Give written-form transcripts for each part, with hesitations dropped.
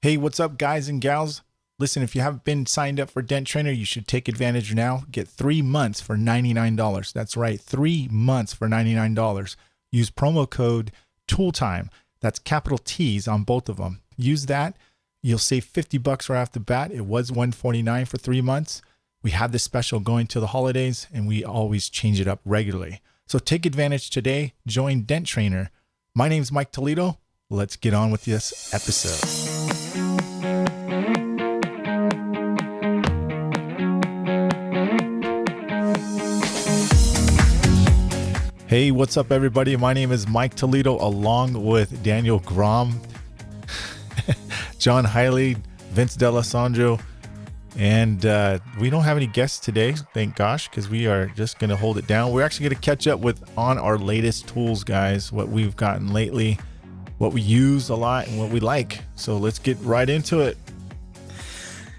Hey, what's up, guys and gals? Listen, if you haven't been signed up for Dent Trainer, you should take advantage now. Get 3 months for $99. That's right, 3 months for $99. Use promo code Tool Time. That's capital T's on both of them. Use that. You'll save $50 right off the bat. It was $149 for 3 months. We have this special going to the holidays, and we always change it up regularly. So take advantage today. Join Dent Trainer. My name's Mike Toledo. Let's get on with this episode. Hey, what's up, everybody? My name is Mike Toledo, along with Daniel Grom, John Hiley, Vince D'Alessandro, and we don't have any guests today, thank gosh, because we are just going to hold it down. We're actually going to catch up on our latest tools, guys, what we've gotten lately, what we use a lot, and what we like. So let's get right into it.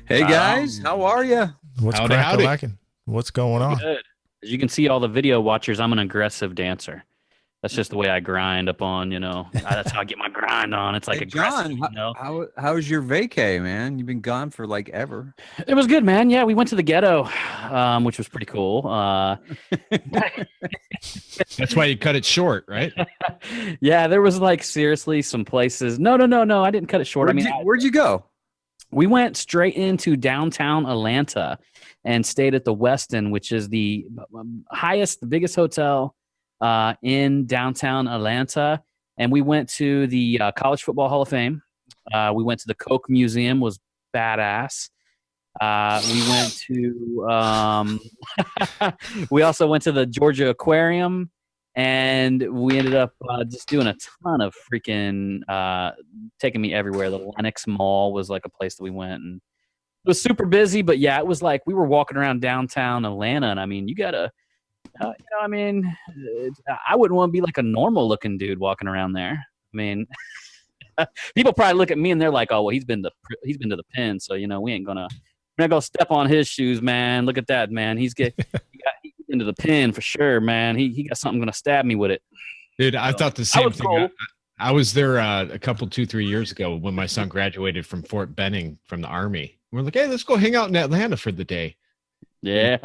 Hey, guys, how are you? What's cracking? What's going on? Good. As you can see, all the video watchers, I'm an aggressive dancer. That's just the way I grind up on, that's how I get my grind on. It's like aggressive, John, how's your vacay, man? You've been gone for like ever. It was good, man. Yeah, we went to the ghetto, which was pretty cool. That's why you cut it short, right? Yeah, there was like seriously some places. No, I didn't cut it short. Where'd you go? We went straight into downtown Atlanta and stayed at the Westin, which is the biggest hotel in downtown Atlanta. And we went to the College Football Hall of Fame. We went to the Coke Museum, was badass. We went to, we also went to the Georgia Aquarium, and we ended up just doing a ton of freaking, taking me everywhere. The Lenox Mall was like a place that we went, and it was super busy, but yeah, it was like we were walking around downtown Atlanta, and I mean, you gotta, I wouldn't want to be like a normal looking dude walking around there. I mean, people probably look at me and they're like, "Oh, well, he's been to the pen, so we're not gonna step on his shoes, man. Look at that, man. He's into the pen for sure, man. He got something gonna stab me with it." Dude, I thought the same thing. Cool. I was there a couple, 2-3 years ago when my son graduated from Fort Benning from the Army. We're like, hey, let's go hang out in Atlanta for the day. Yeah.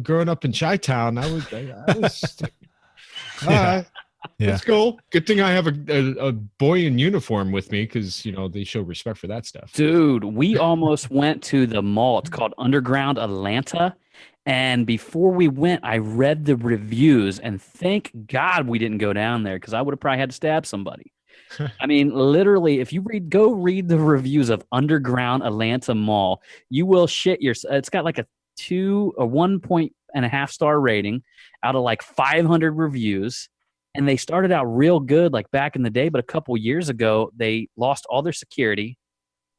Growing up in Chi-Town, I was all right, let's go. Good thing I have a boy in uniform with me because, they show respect for that stuff. Dude, we almost went to the mall. It's called Underground Atlanta. And before we went, I read the reviews, and thank God we didn't go down there because I would have probably had to stab somebody. I mean, literally, if you go read the reviews of Underground Atlanta Mall, you will shit yourself. It's got like a 1.5 star rating out of like 500 reviews. And they started out real good like back in the day, but a couple years ago, they lost all their security.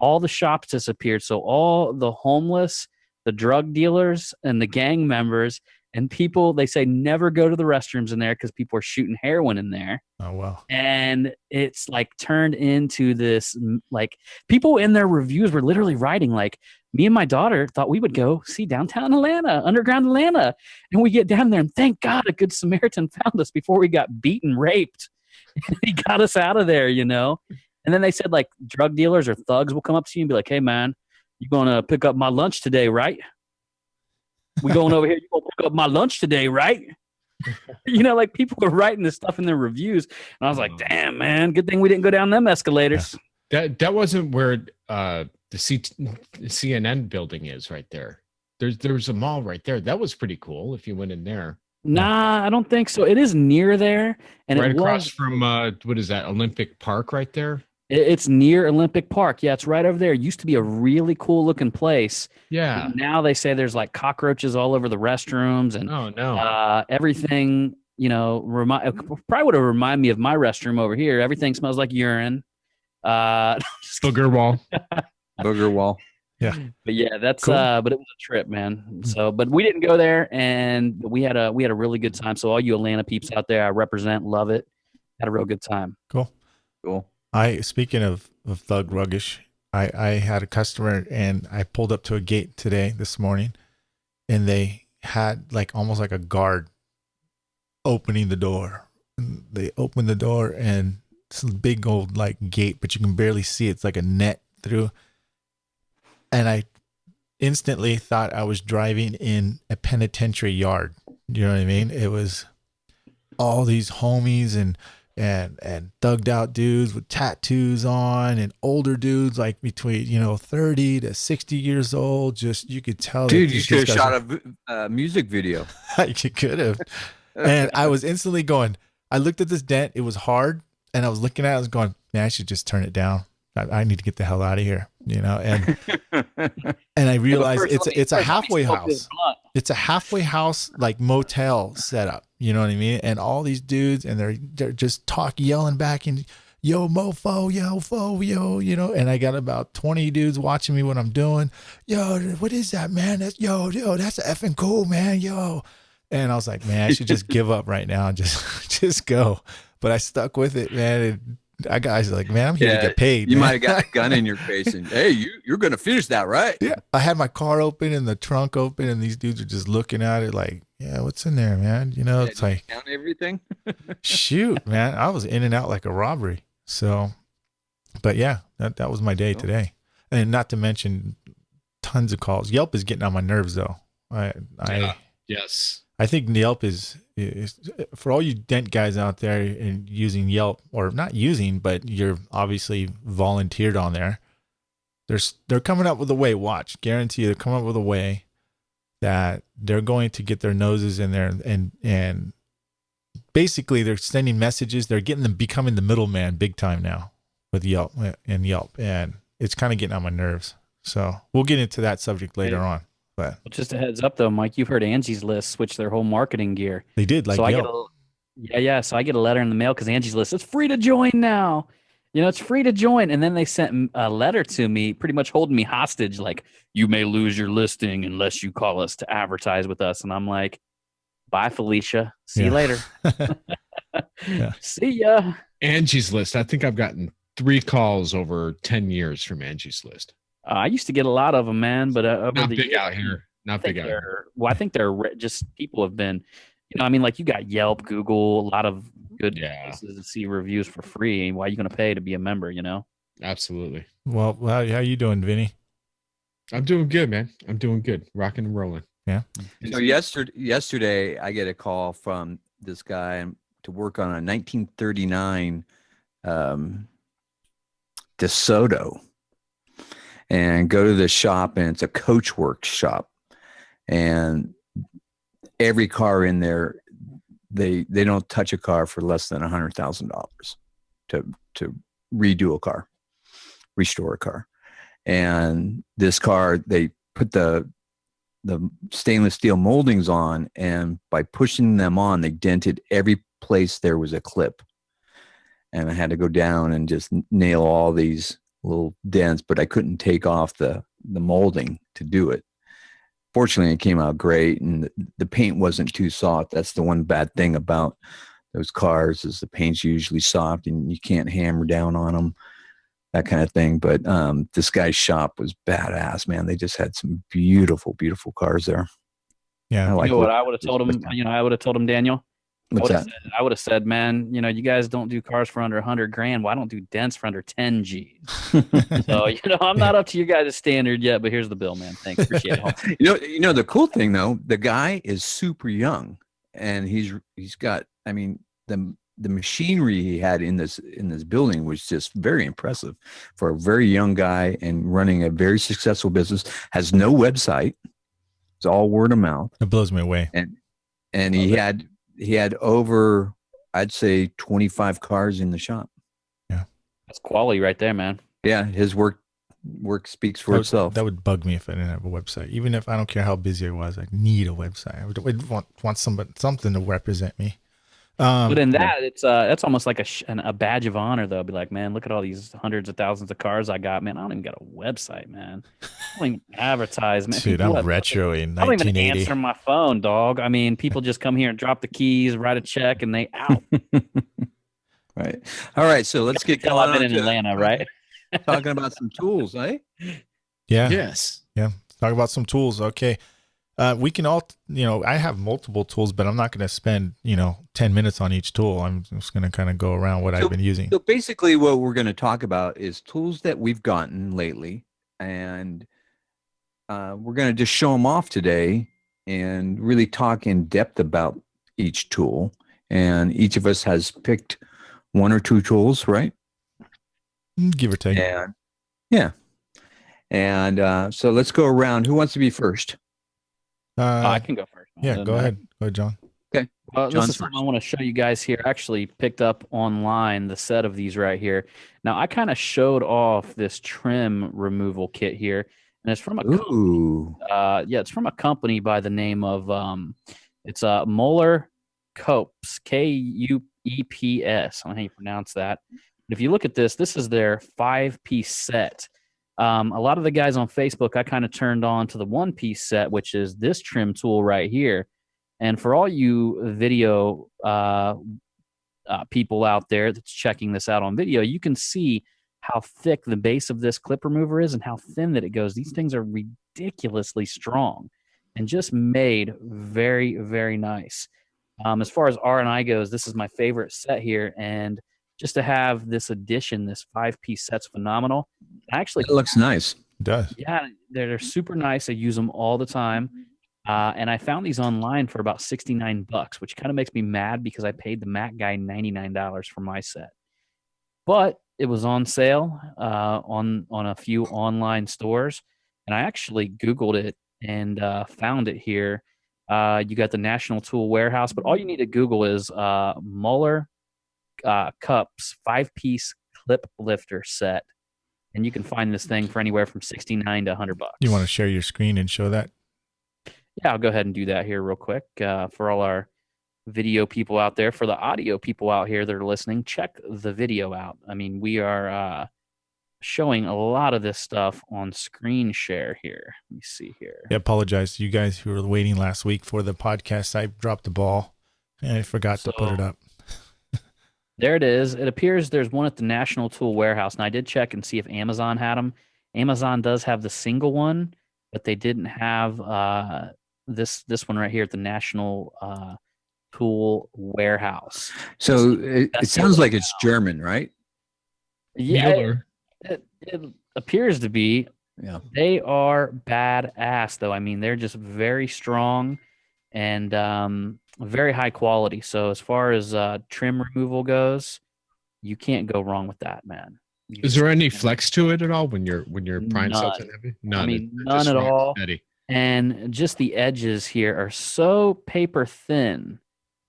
All the shops disappeared. So all the homeless, the drug dealers, and the gang members and people, they say never go to the restrooms in there because people are shooting heroin in there. Oh, wow. And it's like turned into this, like people in their reviews were literally writing like, me and my daughter thought we would go see downtown Atlanta, Underground Atlanta. And we get down there and thank God a good Samaritan found us before we got beaten, raped. He got us out of there, And then they said like drug dealers or thugs will come up to you and be like, hey man, you going to pick up my lunch today, right? We going over here. You going to pick up my lunch today, right? Like people were writing this stuff in their reviews. And I was like, damn, man, good thing we didn't go down them escalators. That wasn't where the CNN building is right there. There's a mall right there. That was pretty cool if you went in there. Nah, I don't think so. It is near there. And right across from, what is that, Olympic Park right there? It's near Olympic Park. Yeah, it's right over there. It used to be a really cool looking place. Yeah. And now they say there's like cockroaches all over the restrooms and everything, probably would have reminded me of my restroom over here. Everything smells like urine. Booger wall. Booger wall. Yeah. But yeah, that's cool. But it was a trip, man. So but we didn't go there, and we had a really good time. So all you Atlanta peeps out there, I represent, love it. Had a real good time. Cool. Speaking of Thug Ruggish, I had a customer and I pulled up to a gate this morning, and they had like almost like a guard opening the door. They opened the door and it's a big old like gate, but you can barely see it. It's like a net through, and I instantly thought I was driving in a penitentiary yard. You know what I mean? It was all these homies and thugged out dudes with tattoos on, and older dudes like between 30 to 60 years old. Just, you could tell. Dude, you should have shot a music video. You could have. And I was instantly going, I looked at this dent, it was hard, and I was looking at it, I was going, man, I should just turn it down. I need to get the hell out of here, and I realized it's a halfway house. It's a halfway house, like motel setup. You know what I mean? And all these dudes, and they're just yelling back, and yo mofo, yo fo, yo, and I got about 20 dudes watching me when I'm doing, yo, what is that, man? That's that's effing cool, man, yo. And I was like, man, I should just give up right now and just go. But I stuck with it, man. And I was like, man, I'm here to get paid. You man. might have got a gun in your face and, hey, you're going to finish that, right? Yeah. I had my car open and the trunk open, and these dudes are just looking at it like, yeah, what's in there, man? It's like, count everything. Shoot, man. I was in and out like a robbery. So, but yeah, that was my day today. And not to mention tons of calls. Yelp is getting on my nerves though. Yes. I think Yelp is for all you dent guys out there and using Yelp, or not using, but you're obviously volunteered on there. They're coming up with a way. Watch, guarantee you, they're coming up with a way that they're going to get their noses in there, and basically they're sending messages. They're becoming the middleman big time now with Yelp, and it's kind of getting on my nerves. So we'll get into that subject later on. But well, just a heads up though, Mike, you've heard Angies List switch their whole marketing gear. They did, like, so Yelp. So I get a letter in the mail because Angies List is free to join now. It's free to join. And then they sent a letter to me, pretty much holding me hostage, like, you may lose your listing unless you call us to advertise with us. And I'm like, bye, Felicia. See you later. See ya. Angie's List. I think I've gotten 3 calls over 10 years from Angie's List. I used to get a lot of them, man, but not big out here. Not big out here. Well, I think they're just people have been, like you got Yelp, Google, a lot of good places to see reviews for free. Why are you going to pay to be a member? Absolutely. Well, how you doing, Vinny? I'm doing good, man. I'm doing good. Rocking and rolling. Yeah. So yesterday, I get a call from this guy to work on a 1939 DeSoto. And go to the shop, and it's a Coachworks shop, and every car in there, they don't touch a car for less than $100,000 to redo a car, restore a car. And this car, they put the stainless steel moldings on, and by pushing them on, they dented every place there was a clip. And I had to go down and just nail all these little dents, but I couldn't take off the molding to do it. Fortunately, it came out great, and the paint wasn't too soft. That's the one bad thing about those cars, is the paint's usually soft and you can't hammer down on them, that kind of thing. But this guy's shop was badass, man. They just had some beautiful, beautiful cars there. Yeah. What I would have told him? I would have told him, Daniel. What's that? I would have said, man, you guys don't do cars for under $100,000. Why don't do dents for under 10 G's? So, I'm not up to your guys' standard yet, but here's the bill, man. Thanks. Appreciate it. The cool thing though, the guy is super young, and he's got, the machinery he had in this building was just very impressive for a very young guy, and running a very successful business. Has no website. It's all word of mouth. It blows me away. And he had over, I'd say, 25 cars in the shop. Yeah. That's quality right there, man. Yeah. His work speaks for itself. That would bug me if I didn't have a website. Even if I don't care how busy I was, I need a website. I would want something to represent me. But in that, it's almost like a badge of honor, though. Be like, man, look at all these hundreds of thousands of cars I got, man. I don't even got a website, man. I don't even advertise, man. Dude, I'm retro in 1980. I don't even answer my phone, dog. People just come here and drop the keys, write a check, and they out. Right. All right. So let's get going. I've been in Atlanta, right? Talking about some tools, eh? Yeah. Yes. Yeah. Talk about some tools. Okay. We can all, I have multiple tools, but I'm not going to spend, 10 minutes on each tool. I'm just going to kind of go around what I've been using. So basically what we're going to talk about is tools that we've gotten lately, and we're going to just show them off today and really talk in depth about each tool. And each of us has picked one or two tools, right? Give or take. And yeah. And so let's go around. Who wants to be first? I can go first. Yeah, go ahead. Go ahead, John. Okay. Well, John's this is something I want to show you guys here. I actually picked up online the set of these right here. Now, I kind of showed off this trim removal kit here, and it's from a Ooh. it's from a company by the name of it's Moeller Copes, Kueps. I don't know how you pronounce that. But if you look at this, this is their 5-piece set. A lot of the guys on Facebook, I kind of turned on to the 1-piece set, which is this trim tool right here. And for all you video people out there that's checking this out on video, you can see how thick the base of this clip remover is and how thin that it goes. These things are ridiculously strong and just made very, very nice. As far as R&I goes, this is my favorite set here. And just to have this addition, this 5-piece set's phenomenal. Actually, It looks nice. It does. yeah, they're super nice. I use them all the time. And I found these online for about $69, which kind of makes me mad because I paid the Mac guy $99 for my set. But it was on sale on a few online stores. And I actually Googled it and found it here. You got the National Tool Warehouse, but all you need to Google is Moeller Cups 5-piece clip lifter set. And you can find this thing for anywhere from $69 to $100. You want to share your screen and show that? Yeah, I'll go ahead and do that here real quick for all our video people out there. For the audio people out here that are listening, check the video out. I mean, we are showing a lot of this stuff on screen share here. Let me see here. I apologize to you guys who were waiting last week for the podcast. I dropped the ball and I forgot to put it up. There it is. It appears there's one at the National Tool Warehouse, and I did check and see if Amazon had them. Amazon does have the single one, but they didn't have this one right here at the National Tool Warehouse. So it sounds like it's German, right? Yeah, it appears to be. Yeah. They are badass, though. I mean, they're just very strong and very high quality. So as far as trim removal goes, you can't go wrong with that, man. Is there any flex to it at all when you're prying None. something heavy? None. I mean, It none just at rocks all. steady. And just the edges here are so paper thin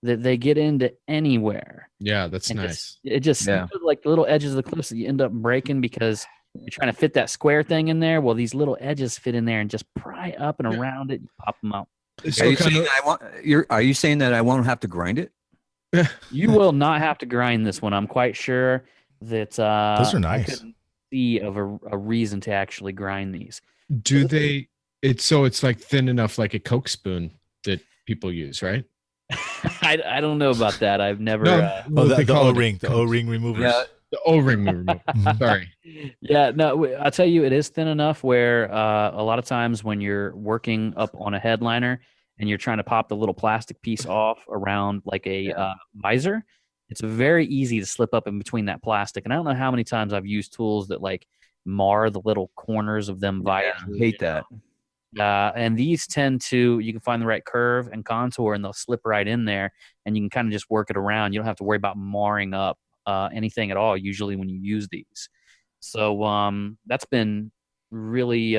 that they get into anywhere. Yeah, that's And nice. It just Yeah. like the little edges of the clips that you end up breaking because you're trying to fit that square thing in there. Well, these little edges fit in there and just pry up and around it. You pop them out. So Are you, kind saying of, that are you saying that I won't have to grind it? You will not have to grind this one. I'm quite sure that Those are I nice. couldn't see of a reason to actually grind these. do they? It's like thin enough, like a Coke spoon that people use, right? I don't know about that. I've never. Oh, they the call it O-ring, the O-ring removers. Yeah. The O-ring removal. Mhm. Sorry. Yeah, no, I'll tell you, it is thin enough where a lot of times when you're working up on a headliner and you're trying to pop the little plastic piece off around like a visor, it's very easy to slip up in between that plastic. And I don't know how many times I've used tools that like mar the little corners of them visors. I hate that. And these tend to, you can find the right curve and contour and they'll slip right in there and you can kind of just work it around. You don't have to worry about marring up anything at all usually when you use these. So that's been really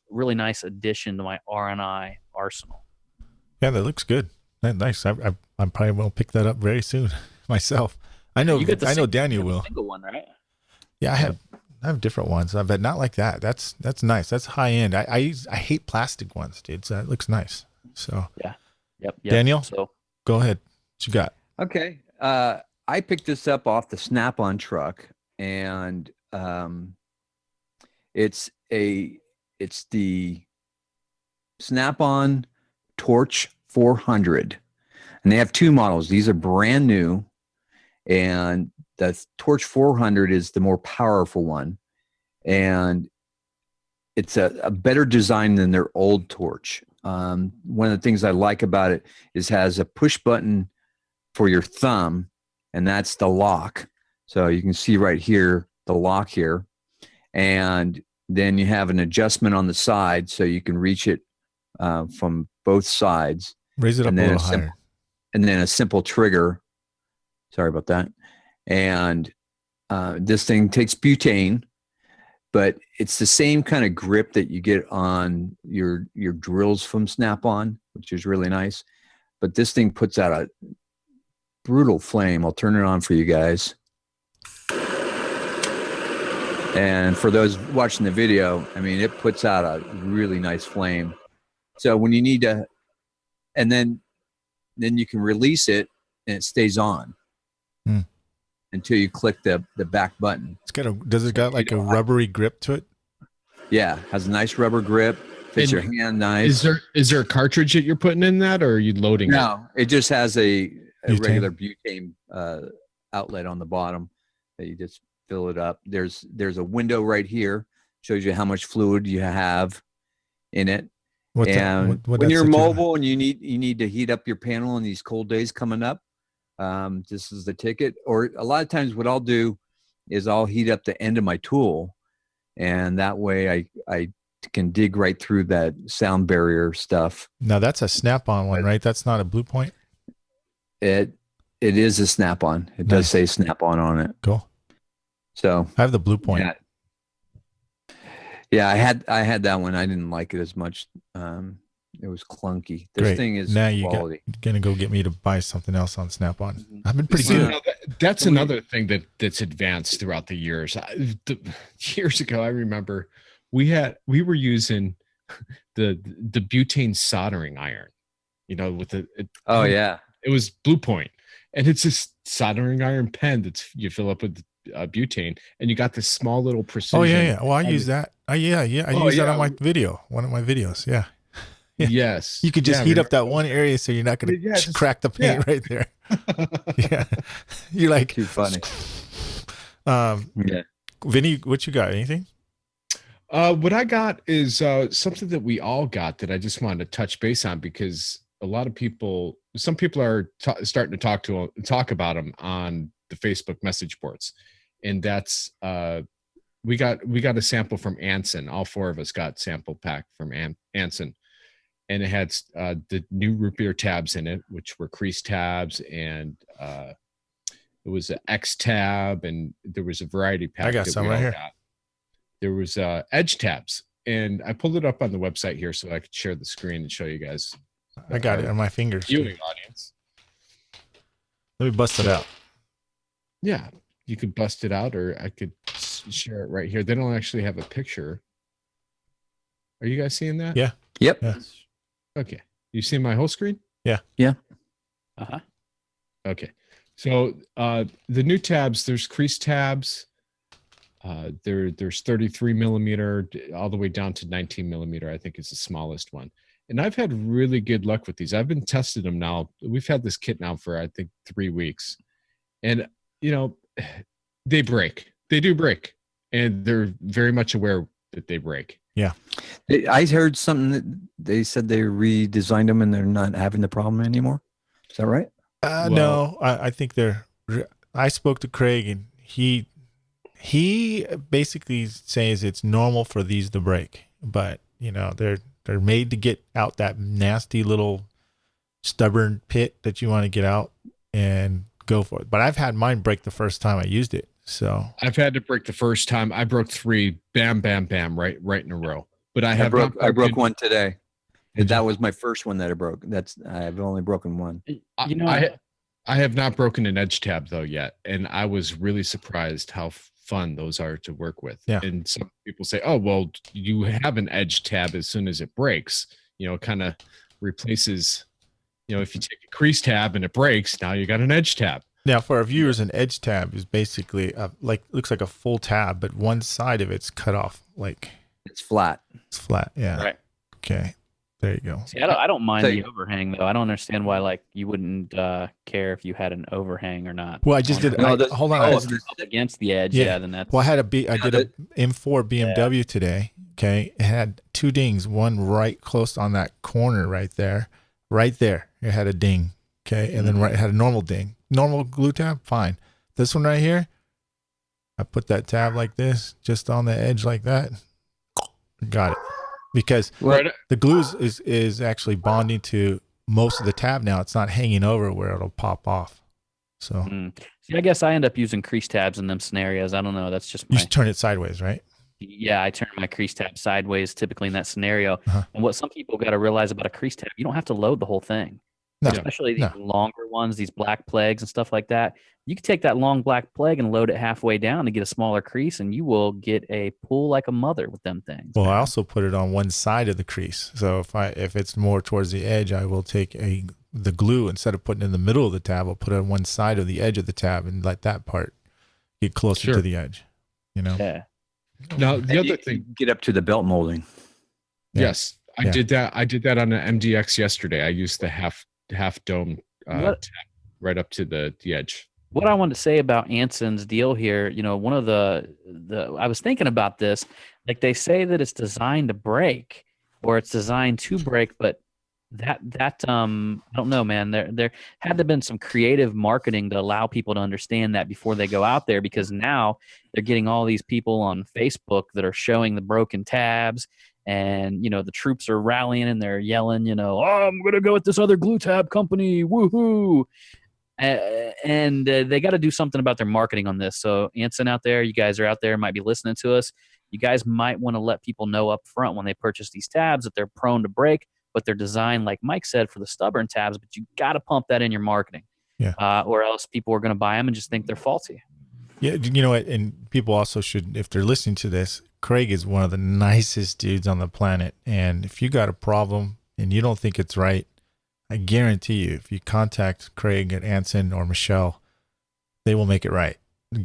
really nice addition to my R&I arsenal. Yeah, that looks good. Nice. I probably will pick that up very soon myself. I know. You get the I know single- Daniel you have will. the single one, right? Yeah, I have different ones, but not like that. That's nice. That's high end. I hate plastic ones, dude. So that looks nice. So Yep. Daniel? So go ahead. What you got? Okay. I picked this up off the SnapOn truck, and it's the SnapOn Torch 400, and they have two models. These are brand new, and the Torch 400 is the more powerful one, and it's a better design than their old Torch. one of the things I like about it is has a push button for your thumb, and that's the lock. So you can see right here, the lock here. And then you have an adjustment on the side so you can reach it from both sides. Raise it up a little higher. And then a simple trigger. Sorry about that. And this thing takes butane, but it's the same kind of grip that you get on your drills from Snap-on, which is really nice. But this thing puts out a brutal flame. I'll turn it on for you guys. And for those watching the video, I mean, it puts out a really nice flame. So when you need to, and then you can release it and it stays on until you click the back button. It's does it got like a rubbery grip to it? Yeah, has a nice rubber grip. Fits your hand nice. Is there a cartridge that you're putting in that, or are you loading it? No, it just has a regular butane outlet on the bottom that you just fill it up. There's a window right here, shows you how much fluid you have in it. When you're mobile and you need to heat up your panel in these cold days coming up, this is the ticket. Or a lot of times what I'll do is I'll heat up the end of my tool, and that way I can dig right through that sound barrier stuff. Now that's a Snap-on one, right? That's not a Blue Point? It is a Snap-on. It does say Snap-on on it. Cool. So I have the Blue Point. Yeah, I had that one. I didn't like it as much. It was clunky. This thing is now quality. You're gonna go get me to buy something else on Snap-on. I've been pretty good. That's another thing that's advanced throughout the years. Years ago, I remember we were using the butane soldering iron. With it was Blue Point, and it's this soldering iron pen you fill up with butane, and you got this small little precision. Oh yeah. Well, I use that. I use that on my video. One of my videos. Yeah. Yes. You could just heat up that one area, so you're not going to crack the paint right there. Yeah. You're like too funny. Vinny, what you got? Anything? What I got is something that we all got that I just wanted to touch base on, because some people are starting to talk about them on the Facebook message boards, and that's we got a sample from Anson. All four of us got sample pack from Anson, and it had the new root beer tabs in it, which were crease tabs, and it was an X tab, and there was a variety pack. I got some right here. There was edge tabs, and I pulled it up on the website here so I could share the screen and show you guys. I got it on my fingers. Viewing audience. Let me bust it out. Yeah, you could bust it out, or I could share it right here. They don't actually have a picture. Are you guys seeing that? Yeah. Yep. Yeah. Okay. You see my whole screen? Yeah. Yeah. Uh-huh. Okay. So the new tabs, there's crease tabs. There's 33 millimeter all the way down to 19 millimeter. I think is the smallest one. And I've had really good luck with these. I've been testing them now. We've had this kit now for, I think, 3 weeks. And, they break. They do break. And they're very much aware that they break. Yeah. I heard something that they said they redesigned them and they're not having the problem anymore. Is that right? No, I think I spoke to Craig, and he basically says it's normal for these to break, but they're made to get out that nasty little stubborn pit that you want to get out and go for it. But I've had mine break the first time I used it. So I've had to break the first time. I broke 3, bam, bam, bam, right in a row. But I broke one today. That was my first one that I broke. I've only broken one. I have not broken an edge tab though yet, and I was really surprised how fun those are to work with. Yeah. And some people say, "Oh, well, you have an edge tab as soon as it breaks." Kind of replaces. If you take a crease tab and it breaks, now you got an edge tab. Now, for our viewers, an edge tab is basically looks like a full tab, but one side of it's cut off, like it's flat. It's flat. Yeah. Right. Okay. There you go. See, I don't mind the overhang though. I don't understand why you wouldn't care if you had an overhang or not. Well, I just did. Hold on. Against the edge. Yeah. Then that's. Well, I did a M4 BMW today Okay. It had 2 dings, one right close on that corner right there. Right there. It had a ding. Okay. And then it had a normal ding. Normal glue tab, fine. This one right here, I put that tab like this, just on the edge like that. Got it. Because the glue is actually bonding to most of the tab now. It's not hanging over where it'll pop off. So See, I guess I end up using crease tabs in them scenarios. I don't know. That's just you turn it sideways, right? Yeah, I turn my crease tab sideways typically in that scenario. And what some people got to realize about a crease tab, you don't have to load the whole thing. No, especially these longer ones, these black plagues and stuff like that. You can take that long black plague and load it halfway down to get a smaller crease, and you will get a pull like a mother with them things. Well, I also put it on one side of the crease. So if it's more towards the edge, I will take the glue, instead of putting it in the middle of the tab, I'll put it on one side of the edge of the tab and let that part get closer to the edge. You know? Yeah. Now the other thing, get up to the belt molding. Yes, I did that. I did that on an MDX yesterday. I used the half dome tab right up to the edge. What I wanted to say about Anson's deal here, you know, one of the I was thinking about this, like they say that it's designed to break or it's designed to break, but that I don't know, man. There had to have been some creative marketing to allow people to understand that before they go out there, because now they're getting all these people on Facebook that are showing the broken tabs, and you know the troops are rallying and they're yelling, you know, oh, I'm gonna go with this other glue tab company, woohoo! And they got to do something about their marketing on this. So Anson out there, you guys are out there, might be listening to us. You guys might want to let people know up front when they purchase these tabs that they're prone to break, but they're designed, like Mike said, for the stubborn tabs. But you got to pump that in your marketing, or else people are going to buy them and just think they're faulty. Yeah, you know what? And people also should, if they're listening to this, Craig is one of the nicest dudes on the planet. And if you got a problem and you don't think it's right, I guarantee you, if you contact Craig at Anson or Michelle, they will make it right.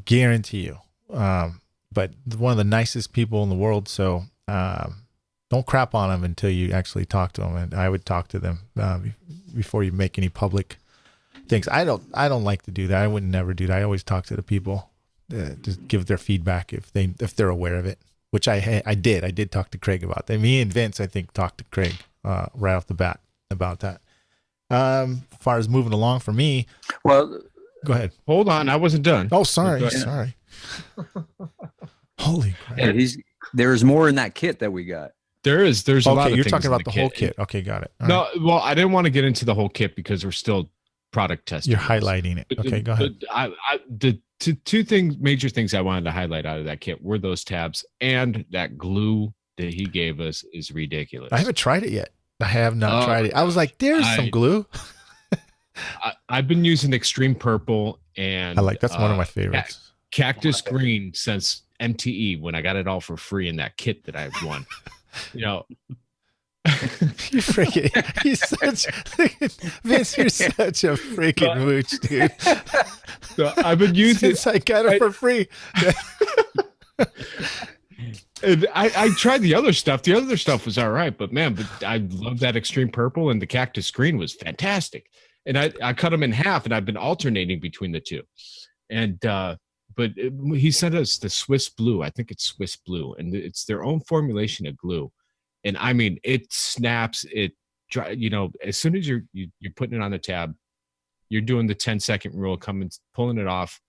Guarantee you. But one of the nicest people in the world. So don't crap on them until you actually talk to them. And I would talk to them before you make any public things. I don't like to do that. I would never do that. I always talk to the people, just give their feedback if they're aware of it. Which I did. I did talk to Craig about that. Me and Vince, I think, talked to Craig right off the bat about that. As far as moving along for me, well, go ahead. Hold on, I wasn't done. Oh, sorry. Holy crap! Yeah, there's more in that kit that we got. There's a lot of you're things talking in about the whole kit. Okay, got it. All no, right. Well, I didn't want to get into the whole kit because we're still product testing. You're highlighting it. Okay, go ahead. The two major things I wanted to highlight out of that kit were those tabs, and that glue that he gave us is ridiculous. I haven't tried it yet. I have not tried it. I was like, there's some glue. I've been using Extreme Purple, and that's one of my favorites. Cactus Green since MTE, when I got it all for free in that kit that I won. You know, Vince, you're such a freaking mooch, dude. So I've been using I got it for free. And I tried the other stuff. The other stuff was all right, but I love that Extreme Purple, and the Cactus Green was fantastic. And I cut them in half, and I've been alternating between the two. And but he sent us the Swiss Blue. I think it's Swiss Blue, and it's their own formulation of glue. And I mean, it snaps. It, you know, as soon as you're putting it on the tab, you're doing the 10-second rule, pulling it off.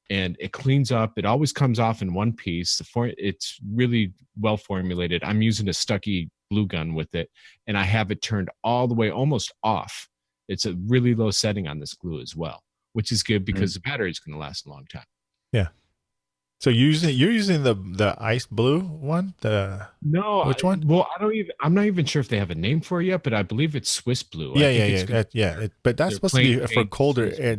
And it cleans up. It always comes off in one piece. It's really well formulated. I'm using a Stucky glue gun with it, and I have it turned all the way almost off. It's a really low setting on this glue as well, which is good because the battery is going to last a long time. Yeah. So you're using the ice blue one? Which one? Well, I'm not even sure if they have a name for it yet, but I believe it's Swiss Blue. But that's supposed to be for colder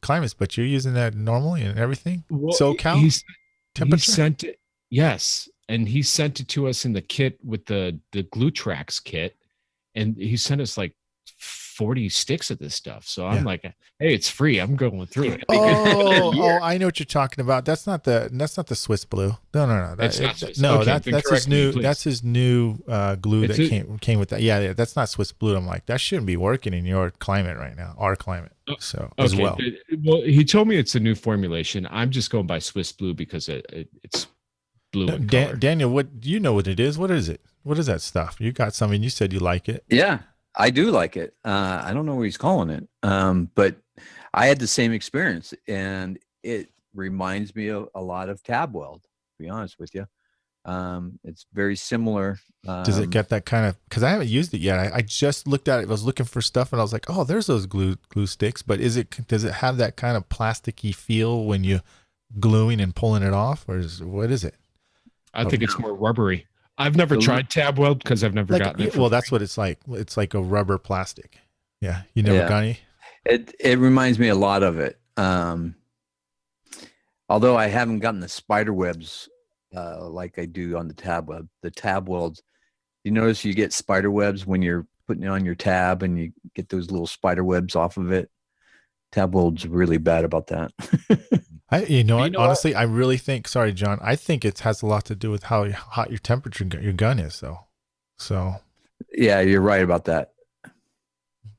climates. But you're using that normally and everything. Well, SoCal temperature. He sent it. Yes, and he sent it to us in the kit with the Glue Tracks kit, and he sent us like 40 sticks of this stuff. So I'm like, hey, it's free. I'm going through it. Oh, I know what you're talking about. That's not the Swiss Blue. No. That's his new. Please. That's his new glue that came with that. Yeah, that's not Swiss Blue. I'm like, that shouldn't be working in your climate right now, our climate. So as well. Well, he told me it's a new formulation. I'm just going by Swiss Blue because it's blue in color. Daniel, what do you know what it is? What is it? What is that stuff? You got something. You said you like it. Yeah, I do like it. I don't know what he's calling it, but I had the same experience, and it reminds me of a lot of tab weld. To be honest with you, it's very similar. Does it get that kind of? Because I haven't used it yet. I just looked at it. I was looking for stuff, and I was like, "Oh, there's those glue sticks." But does it have that kind of plasticky feel when you gluing and pulling it off, or what is it? I think it's more rubbery. I've never tried tab weld because I've never gotten it. Well, that's what it's like. It's like a rubber plastic. Yeah, you never got any. It reminds me a lot of it. Although I haven't gotten the spider webs like I do on the tab weld. The tab welds, you notice you get spider webs when you're putting it on your tab, and you get those little spider webs off of it. Tab weld's really bad about that. Honestly, I really think. Sorry, John. I think it has a lot to do with how hot your temperature your gun is, though. So. Yeah, you're right about that.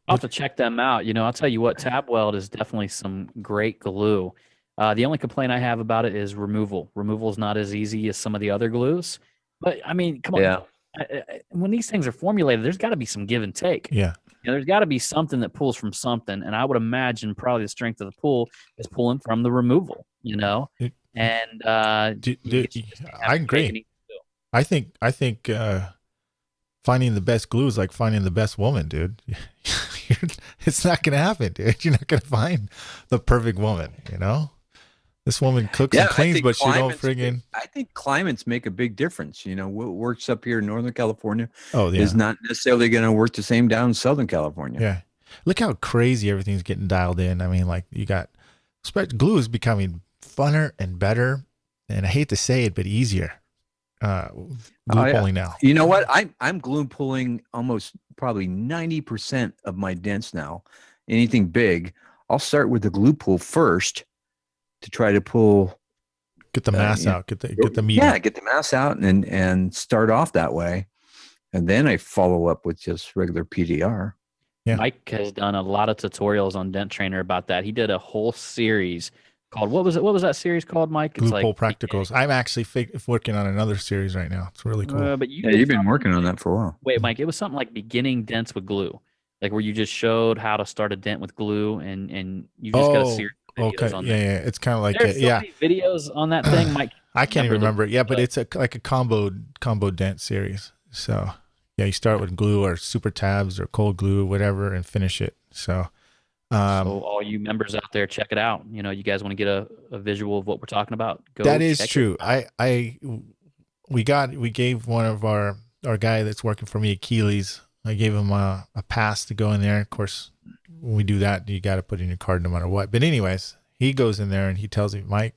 I'll have to check them out. I'll tell you what, tab weld is definitely some great glue. The only complaint I have about it is removal. Removal is not as easy as some of the other glues. But I mean, come on. Yeah. When these things are formulated, there's got to be some give and take. Yeah. There's got to be something that pulls from something, and I would imagine probably the strength of the pull is pulling from the removal. And I agree. I think finding the best glue is like finding the best woman, dude. It's not gonna happen, dude. You're not gonna find the perfect woman. This woman cooks and cleans, but she don't friggin'. I think climates make a big difference. What works up here in Northern California is not necessarily going to work the same down in Southern California. Yeah. Look how crazy everything's getting dialed in. I mean, like glue is becoming funner and better. And I hate to say it, but easier. Glue pulling now. You know what? I'm glue pulling almost probably 90% of my dents now. Anything big, I'll start with the glue pull first, to try to get the mass out, get the meat. Yeah, get the mass out and start off that way. And then I follow up with just regular PDR. Yeah. Mike has done a lot of tutorials on Dent Trainer about that. He did a whole series called, what was that series called, Mike? Glue Pull Practicals. I'm actually working on another series right now. It's really cool. But you've been working on that for a while. Wait, Mike, it was something like beginning dents with glue. Like where you just showed how to start a dent with glue and you just got a series. Okay. Yeah. It's kind of like there's so many videos on that thing, Mike. I can't even remember. Yeah, but it's like a combo dent series. So yeah, you start with glue or super tabs or cold glue, whatever, and finish it. So, so all you members out there, check it out. You guys want to get a visual of what we're talking about? That is true. We gave one of our guy that's working for me at Keeley's. I gave him a pass to go in there. Of course, when we do that, you got to put in your card no matter what. But anyways, he goes in there and he tells me, Mike,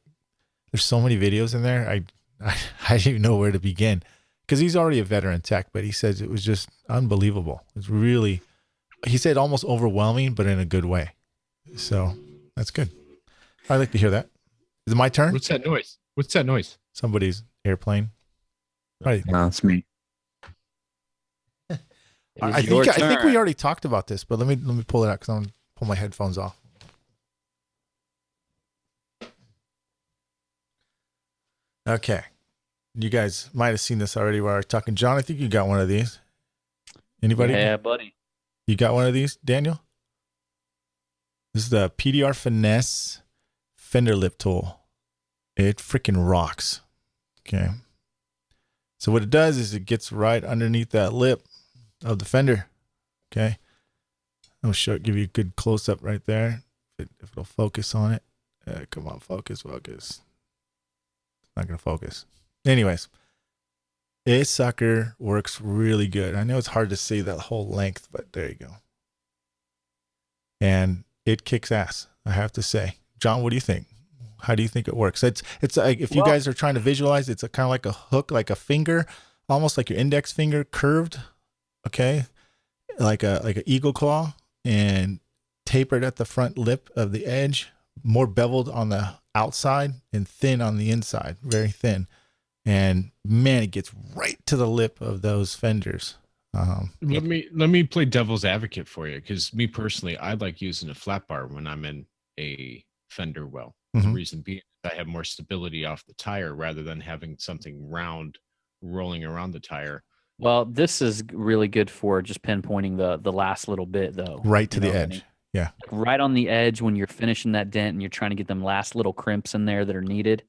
there's so many videos in there. I didn't even know where to begin because he's already a veteran tech, but he says it was just unbelievable. It's really, he said almost overwhelming, but in a good way. So that's good. I'd like to hear that. Is it my turn? What's that noise? Somebody's airplane. Right. No, it's me. I think we already talked about this, but let me pull it out because I'm gonna pull my headphones off. Okay, you guys might have seen this already. While I was talking, John, I think you got one of these. Anybody? Yeah, buddy. You got one of these, Daniel? This is the PDR Finesse Fender Lip Tool. It freaking rocks. Okay. So what it does is it gets right underneath that lip of the fender. Okay. I'll give you a good close up right there. If it'll focus on it. Come on, focus. It's not going to focus. Anyways, this sucker works really good. I know it's hard to see that whole length, but there you go. And it kicks ass, I have to say. John, what do you think? How do you think it works? It's like, if you guys are trying to visualize, it's kind of like a hook, like a finger, almost like your index finger curved. Okay. Like a eagle claw and tapered at the front lip of the edge, more beveled on the outside and thin on the inside, very thin. And man, it gets right to the lip of those fenders. Let me play devil's advocate for you, because me personally, I like using a flat bar when I'm in a fender well. The reason being I have more stability off the tire rather than having something round rolling around the tire. Well, this is really good for just pinpointing the last little bit, though. Right to You the know what I edge. mean? Yeah. Like right on the edge when you're finishing that dent and you're trying to get them last little crimps in there that are needed.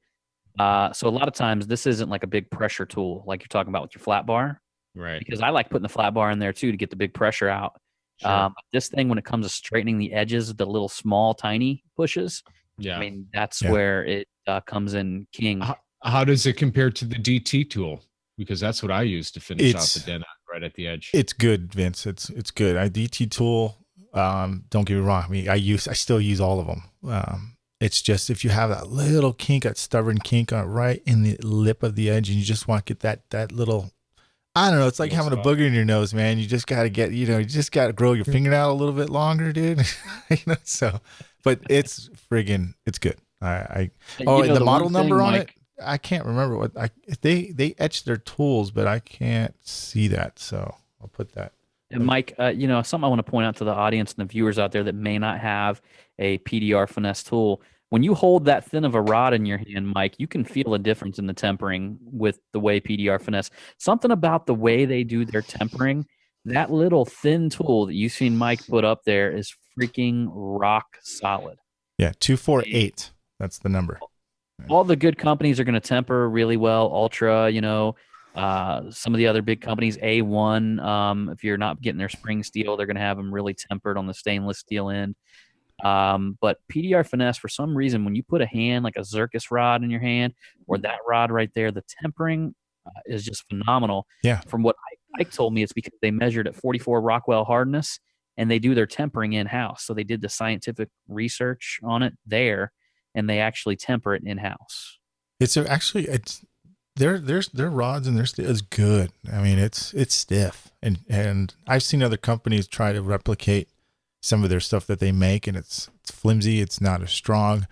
So a lot of times this isn't like a big pressure tool like you're talking about with your flat bar, Right. because I like putting the flat bar in there too to get the big pressure out. Sure. This thing, when it comes to straightening the edges, the little small tiny pushes, Yeah. I mean, that's Yeah. where it comes in king. How does it compare to the DT tool? Because that's what I use to finish off the dent right at the edge. It's good, Vince. It's good. DT tool. Don't get me wrong. I mean, I still use all of them. It's just if you have that little kink, that stubborn kink right in the lip of the edge, and you just want to get that little, I don't know. It's like having a booger in your nose, man. You just got to get, you just got to grow your fingernail a little bit longer, dude. So, but it's good. The model number on it, I can't remember what they etched their tools, but I can't see that. So I'll put that. And Mike, something I want to point out to the audience and the viewers out there that may not have a PDR Finesse tool. When you hold that thin of a rod in your hand, Mike, you can feel a difference in the tempering with the way PDR Finesse. Something about the way they do their tempering, that little thin tool that you've seen Mike put up there is freaking rock solid. Yeah, 248. That's the number. All the good companies are going to temper really well. Ultra, some of the other big companies, A1, if you're not getting their spring steel, they're going to have them really tempered on the stainless steel end. But PDR Finesse, for some reason, when you put a hand like a Zircus rod in your hand or that rod right there, the tempering is just phenomenal. Yeah. From what Ike told me, it's because they measured at 44 Rockwell hardness and they do their tempering in-house. So they did the scientific research on it there, and they actually temper it in-house. Their rods and their steel is good. I mean, it's stiff, and I've seen other companies try to replicate some of their stuff that they make, and it's flimsy. It's not as strong.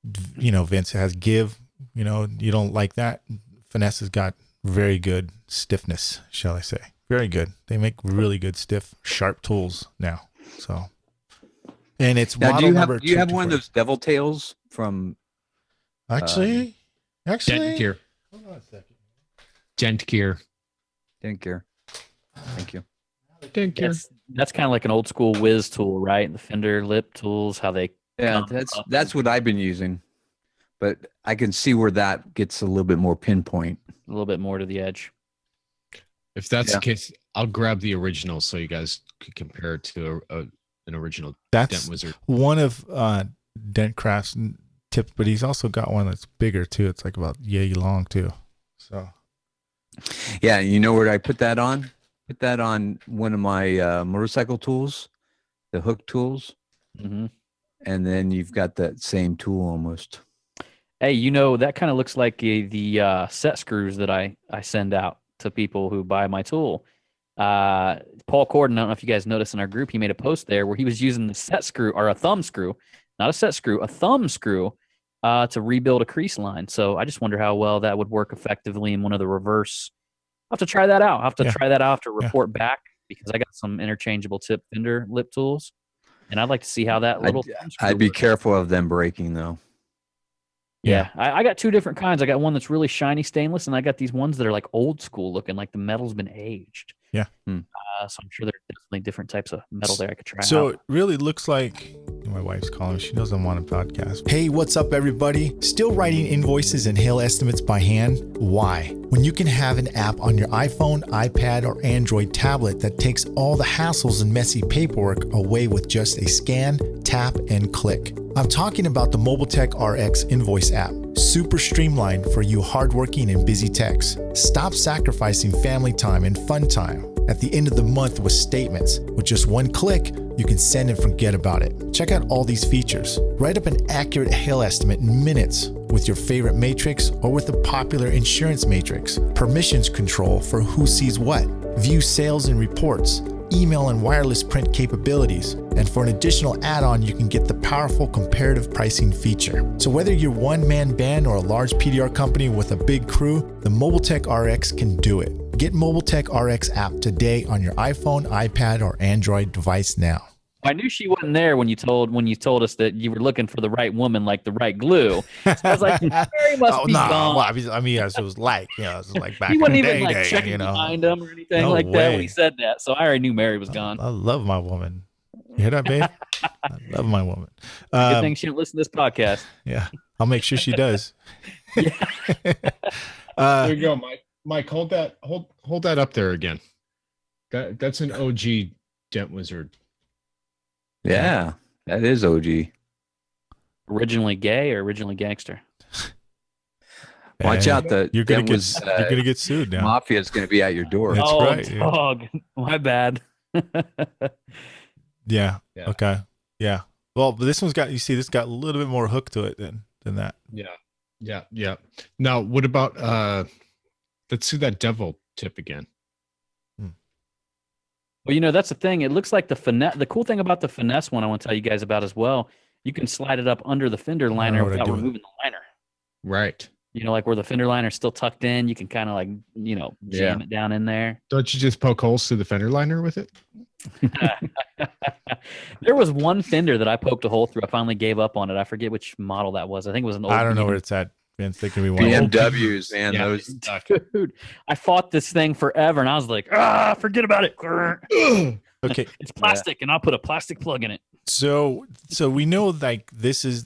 Vince has give. You don't like that. Finesse has got very good stiffness, shall I say? Very good. They make really good stiff, sharp tools now. So, and it's now, model number. Do you have one of those devil tails from? Actually, Dent gear. Hold on a second. Dent gear. Didn't care. Thank you. Dent gear. That's kind of like an old school whiz tool, right? The Fender lip tools, how they that's what I've been using, but I can see where that gets a little bit more pinpoint, a little bit more to the edge. If that's the case, I'll grab the original so you guys could compare it to an original Dent Wizard. One of Dent Craft's tips, but he's also got one that's bigger too. It's like about yay long too. So yeah, you know where I put that on? Put that on one of my motorcycle tools, the hook tools. Mm-hmm. And then you've got that same tool almost. Hey, that kind of looks like the set screws that I send out to people who buy my tool. Paul Corden, I don't know if you guys noticed in our group, he made a post there where he was using the set screw, or a thumb screw, not a set screw, a thumb screw, to rebuild a crease line. So I just wonder how well that would work effectively in one of the reverse. I'll have to try that out. I'll have to try that out to report back, because I got some interchangeable tip Fender lip tools, and I'd like to see how that little. I'd be careful of them breaking though. Yeah, I got two different kinds. I got one that's really shiny stainless, and I got these ones that are like old school looking, like the metal's been aged. Yeah. So I'm sure there are definitely different types of metal there I could try out. So it really looks like my wife's calling. She knows I'm on a podcast. Hey, what's up, everybody? Still writing invoices and hail estimates by hand? Why? When you can have an app on your iPhone, iPad, or Android tablet that takes all the hassles and messy paperwork away with just a scan, tap, and click. I'm talking about the Mobile Tech RX Invoice app. Super streamlined for you hardworking and busy techs. Stop sacrificing family time and fun time at the end of the month with statements. With just one click, you can send and forget about it. Check out all these features. Write up an accurate hail estimate in minutes with your favorite matrix or with the popular insurance matrix. Permissions control for who sees what. View sales and reports. Email and wireless print capabilities. And for an additional add-on, you can get the powerful comparative pricing feature. So whether you're one-man band or a large PDR company with a big crew, the Mobile Tech RX can do it. Get Mobile Tech RX app today on your iPhone, iPad, or Android device now. I knew she wasn't there when you told us that you were looking for the right woman, like the right glue. So I was like, Mary must be gone. Well, I mean, yes, it was like, you know, it was like back He in wasn't the even day, like checking you know. behind him or anything No like that when he way. said that. So I already knew Mary was gone. I love my woman. You hear that, babe? I love my woman. Good thing she didn't listen to this podcast. Yeah, I'll make sure she does. There you go, Mike. Mike, hold that up there again. That's an OG Dent Wizard. Yeah, that is OG. Originally gay or originally gangster? Watch out, you're gonna get sued now. Mafia's gonna be at your door. That's oh, right, yeah. dog. My bad. Yeah. Yeah. Okay. Yeah. Well, but this got a little bit more hook to it than that. Yeah. Now, what about let's see that devil tip again. Well, you know, that's the thing. It looks like the finesse. The cool thing about the finesse one I want to tell you guys about as well, you can slide it up under the fender liner without removing the liner. Right. You know, like where the fender liner is still tucked in, you can kind of like, you know, jam it down in there. Don't you just poke holes through the fender liner with it? There was one fender that I poked a hole through. I finally gave up on it. I forget which model that was. I think it was an old. I don't know where it's at. Vince, they can be one. BMWs, man. Yeah. Those. Dude, I fought this thing forever, and I was like, forget about it. Okay. It's plastic, and I'll put a plastic plug in it. So we know like this is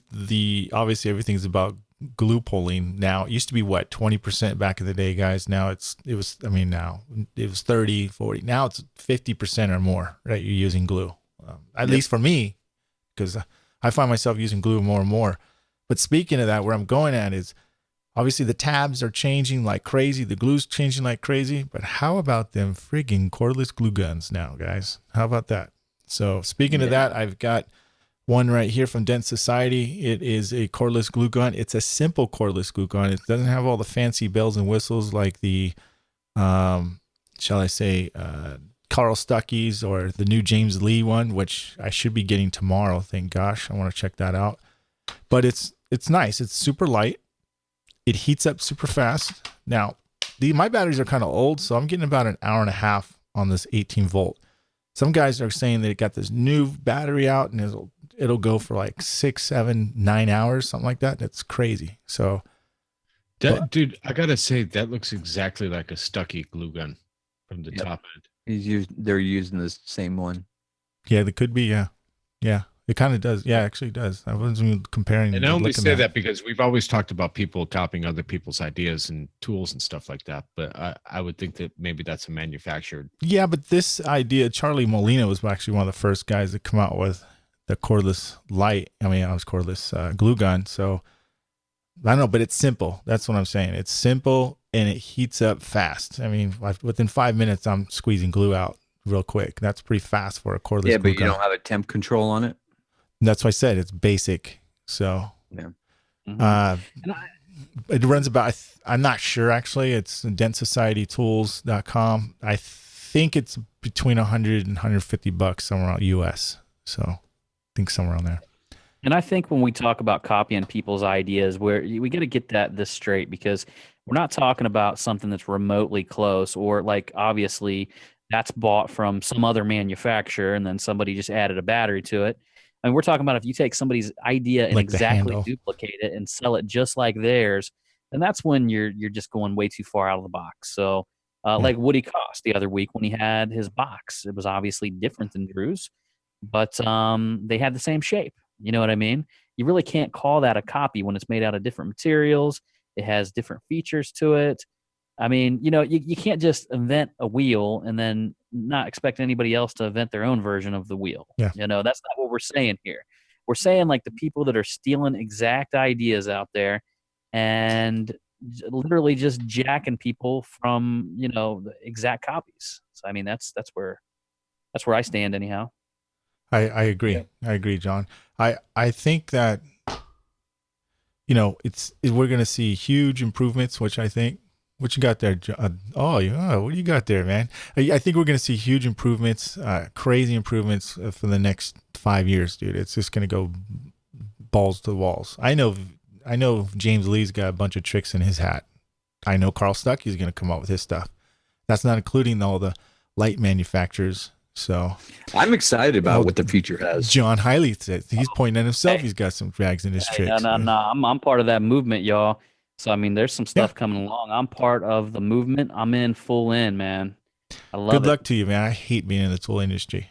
obviously everything's about glue pulling now. It used to be what, 20% back in the day, guys. Now it was 30, 40. Now it's 50% or more, right? You're using glue. At least for me, because I find myself using glue more and more. But speaking of that, where I'm going at is obviously the tabs are changing like crazy. The glue's changing like crazy. But how about them friggin' cordless glue guns now, guys? How about that? So speaking of that, I've got one right here from Dent Society. It is a cordless glue gun. It's a simple cordless glue gun. It doesn't have all the fancy bells and whistles like the, shall I say, Carl Stuckey's or the new James Lee one, which I should be getting tomorrow. Thank gosh. I want to check that out. But it's nice. It's super light. It heats up super fast. Now, my batteries are kind of old, so I'm getting about an hour and a half on this 18 volt. Some guys are saying they got this new battery out and it'll go for like 6, 7, 9 hours, something like that. That's crazy. So, Dude, I gotta say that looks exactly like a Stuckey glue gun from the top end. They're using the same one. yeah, they could be. Yeah. It kind of does. Yeah, it actually does. I wasn't even comparing. And I only say that because we've always talked about people copying other people's ideas and tools and stuff like that. But I would think that maybe that's a manufactured. Yeah, but this idea, Charlie Molina was actually one of the first guys to come out with the cordless light. I mean, I was cordless glue gun. So I don't know, but it's simple. That's what I'm saying. It's simple and it heats up fast. I mean, within 5 minutes, I'm squeezing glue out real quick. That's pretty fast for a cordless glue gun. Yeah, but you don't have a temp control on it. That's why I said it's basic. So, Yeah. it runs about, I'm not sure actually. It's dentsocietytools.com. I think it's between 100 and 150 bucks somewhere around US. So I think somewhere around there. And I think when we talk about copying people's ideas, we got to get this straight, because we're not talking about something that's remotely close, or like obviously that's bought from some other manufacturer and then somebody just added a battery to it. I mean, we're talking about if you take somebody's idea and Like the exactly handle. duplicate it and sell it just like theirs, then that's when you're just going way too far out of the box. So like Woody Cost the other week when he had his box, it was obviously different than Drew's, but they had the same shape. You know what I mean? You really can't call that a copy when it's made out of different materials. It has different features to it. I mean, you know, you can't just invent a wheel and then not expect anybody else to invent their own version of the wheel. Yeah. You know, that's not what we're saying here. We're saying like the people that are stealing exact ideas out there and literally just jacking people from, you know, the exact copies. So I mean, that's where I stand anyhow. I agree. Yeah. I agree, John. I think that, you know, we're going to see huge improvements, which I think. What you got there, John? What do you got there, man? I think we're going to see huge improvements, crazy improvements for the next 5 years, dude. It's just going to go balls to the walls. I know James Lee's got a bunch of tricks in his hat. I know Carl Stuckey's going to come out with his stuff. That's not including all the light manufacturers. So I'm excited about what the future has. John Hiley says he's pointing at himself. He's got some drags in his tricks. No. I'm part of that movement, y'all. So I mean, there's some stuff coming along. I'm part of the movement. I'm in full in, man. I love it. Good luck to you, man. I hate being in the tool industry.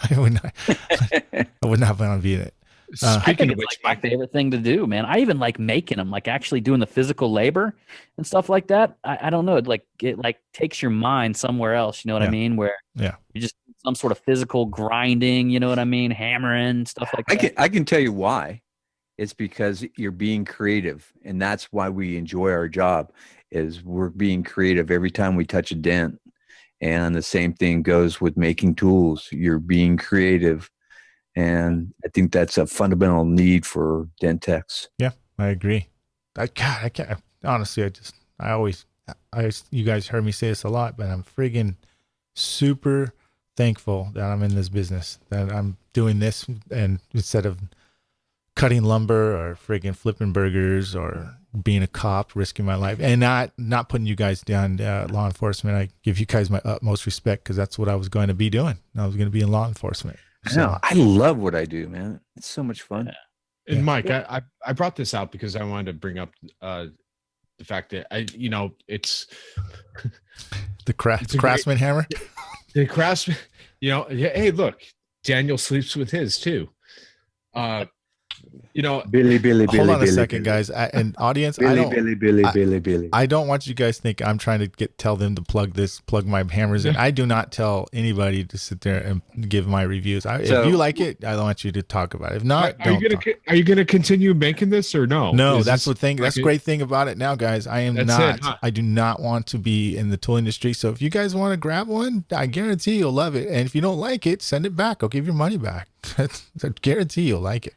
I would not plan on being it. Speaking of it's which, like my favorite thing to do, man. I even like making them, like actually doing the physical labor and stuff like that. I don't know. It takes your mind somewhere else. You know what I mean? Where you just some sort of physical grinding. You know what I mean? Hammering stuff like that. I can tell you why. It's because you're being creative, and that's why we enjoy our job. Is we're being creative every time we touch a dent, and the same thing goes with making tools. You're being creative. And I think that's a fundamental need for dent techs. Yeah, I agree. I can't, honestly, you guys heard me say this a lot, but I'm friggin' super thankful that I'm in this business, that I'm doing this, and instead of cutting lumber or friggin' flipping burgers or being a cop, risking my life, and not putting you guys down, law enforcement. I give you guys my utmost respect because that's what I was going to be doing. I was going to be in law enforcement. So. I love what I do, man. It's so much fun. And Mike, I brought this out because I wanted to bring up the fact that it's the Craftsman hammer. The Craftsman, hey, look, Daniel sleeps with his too. Billy. Hold on a second, guys. And audience, Billy. I don't want you guys to think I'm trying to tell them to plug my hammers in. I do not tell anybody to sit there and give my reviews. If you like it, I want you to talk about it. If not, are you gonna continue making this or no? No, that's the thing. That's the great thing about it now, guys. I do not want to be in the tool industry. So if you guys want to grab one, I guarantee you'll love it. And if you don't like it, send it back. I'll give your money back. I guarantee you'll like it.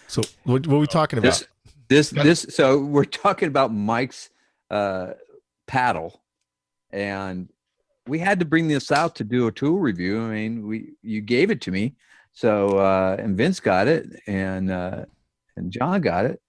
So what are we talking about? So we're talking about Mike's paddle, and we had to bring this out to do a tool review. I mean, you gave it to me, so and Vince got it, and John got it,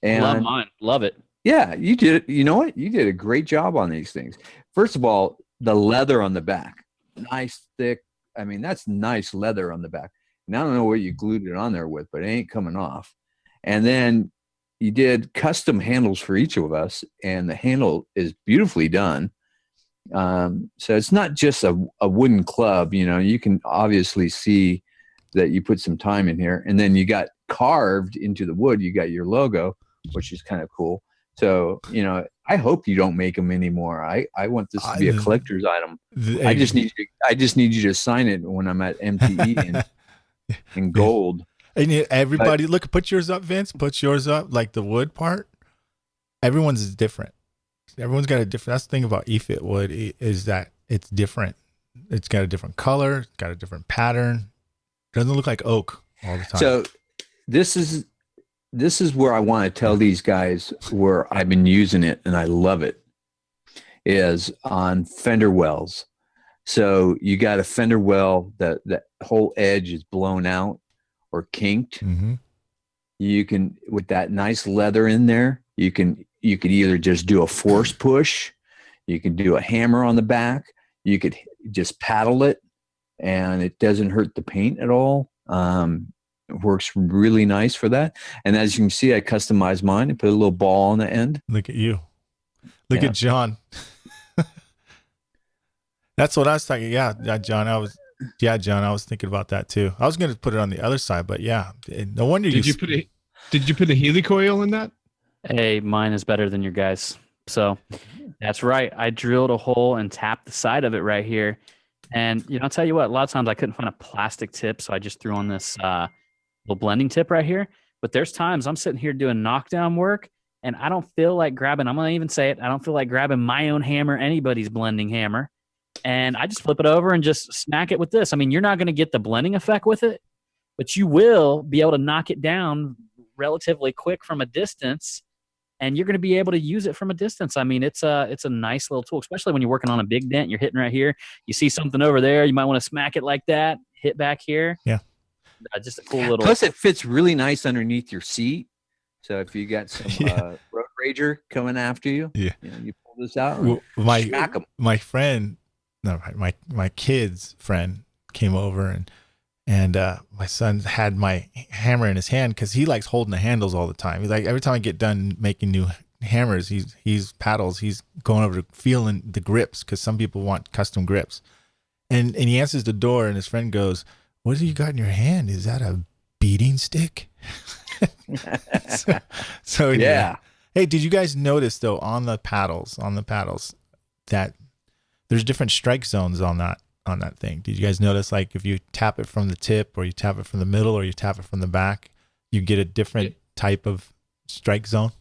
and love mine, love it. Yeah, you did. You know what? You did a great job on these things. First of all, the leather on the back, nice thick. I mean, that's nice leather on the back. And I don't know what you glued it on there with, but it ain't coming off. And then you did custom handles for each of us, and the handle is beautifully done. So it's not just a wooden club. You can obviously see that you put some time in here. And then you got carved into the wood. You got your logo, which is kind of cool. So, I hope you don't make them anymore. I want this to be a collector's item. I just need you to sign it when I'm at MTE in gold. And everybody, put yours up, Vince. Put yours up, like the wood part. Everyone's is different. Everyone's got a different. That's the thing about eFit wood is that it's different. It's got a different color. It's got a different pattern. It doesn't look like oak all the time. So this is where I want to tell these guys where I've been using it and I love it, is on fender wells. So you got a fender well that whole edge is blown out or kinked. Mm-hmm. You can, with that nice leather in there, you could either just do a force push, you can do a hammer on the back, you could just paddle it, and it doesn't hurt the paint at all. It works really nice for that. And as you can see, I customized mine and put a little ball on the end. Look at you. Look at John. That's what I was thinking. Yeah, John. I was thinking about that too. I was going to put it on the other side, but yeah, no wonder Did you put a helicoil in that? Hey, mine is better than your guys. So that's right. I drilled a hole and tapped the side of it right here. And I'll tell you what, a lot of times I couldn't find a plastic tip, so I just threw on this little blending tip right here. But there's times I'm sitting here doing knockdown work, and I don't feel like grabbing, I'm going to even say it, I don't feel like grabbing my own hammer, anybody's blending hammer. And I just flip it over and just smack it with this. I mean, you're not going to get the blending effect with it, but you will be able to knock it down relatively quick from a distance, and you're going to be able to use it from a distance. I mean, it's a nice little tool, especially when you're working on a big dent. You're hitting right here. You see something over there, you might want to smack it like that, hit back here. Yeah. Just a cool little. Plus, it fits really nice underneath your seat. So if you got some road rager coming after you, you pull this out. Well, my friend no, my kid's friend came over, and my son had my hammer in his hand because he likes holding the handles all the time. He's like, every time I get done making new hammers, he's paddles, he's going over to feeling the grips because some people want custom grips. And he answers the door, and his friend goes, "What do you got in your hand? Is that a beating stick?" so Yeah. Hey, did you guys notice though on the paddles that there's different strike zones on that thing? Did you guys notice, like, if you tap it from the tip, or you tap it from the middle, or you tap it from the back, you get a different type of strike zone?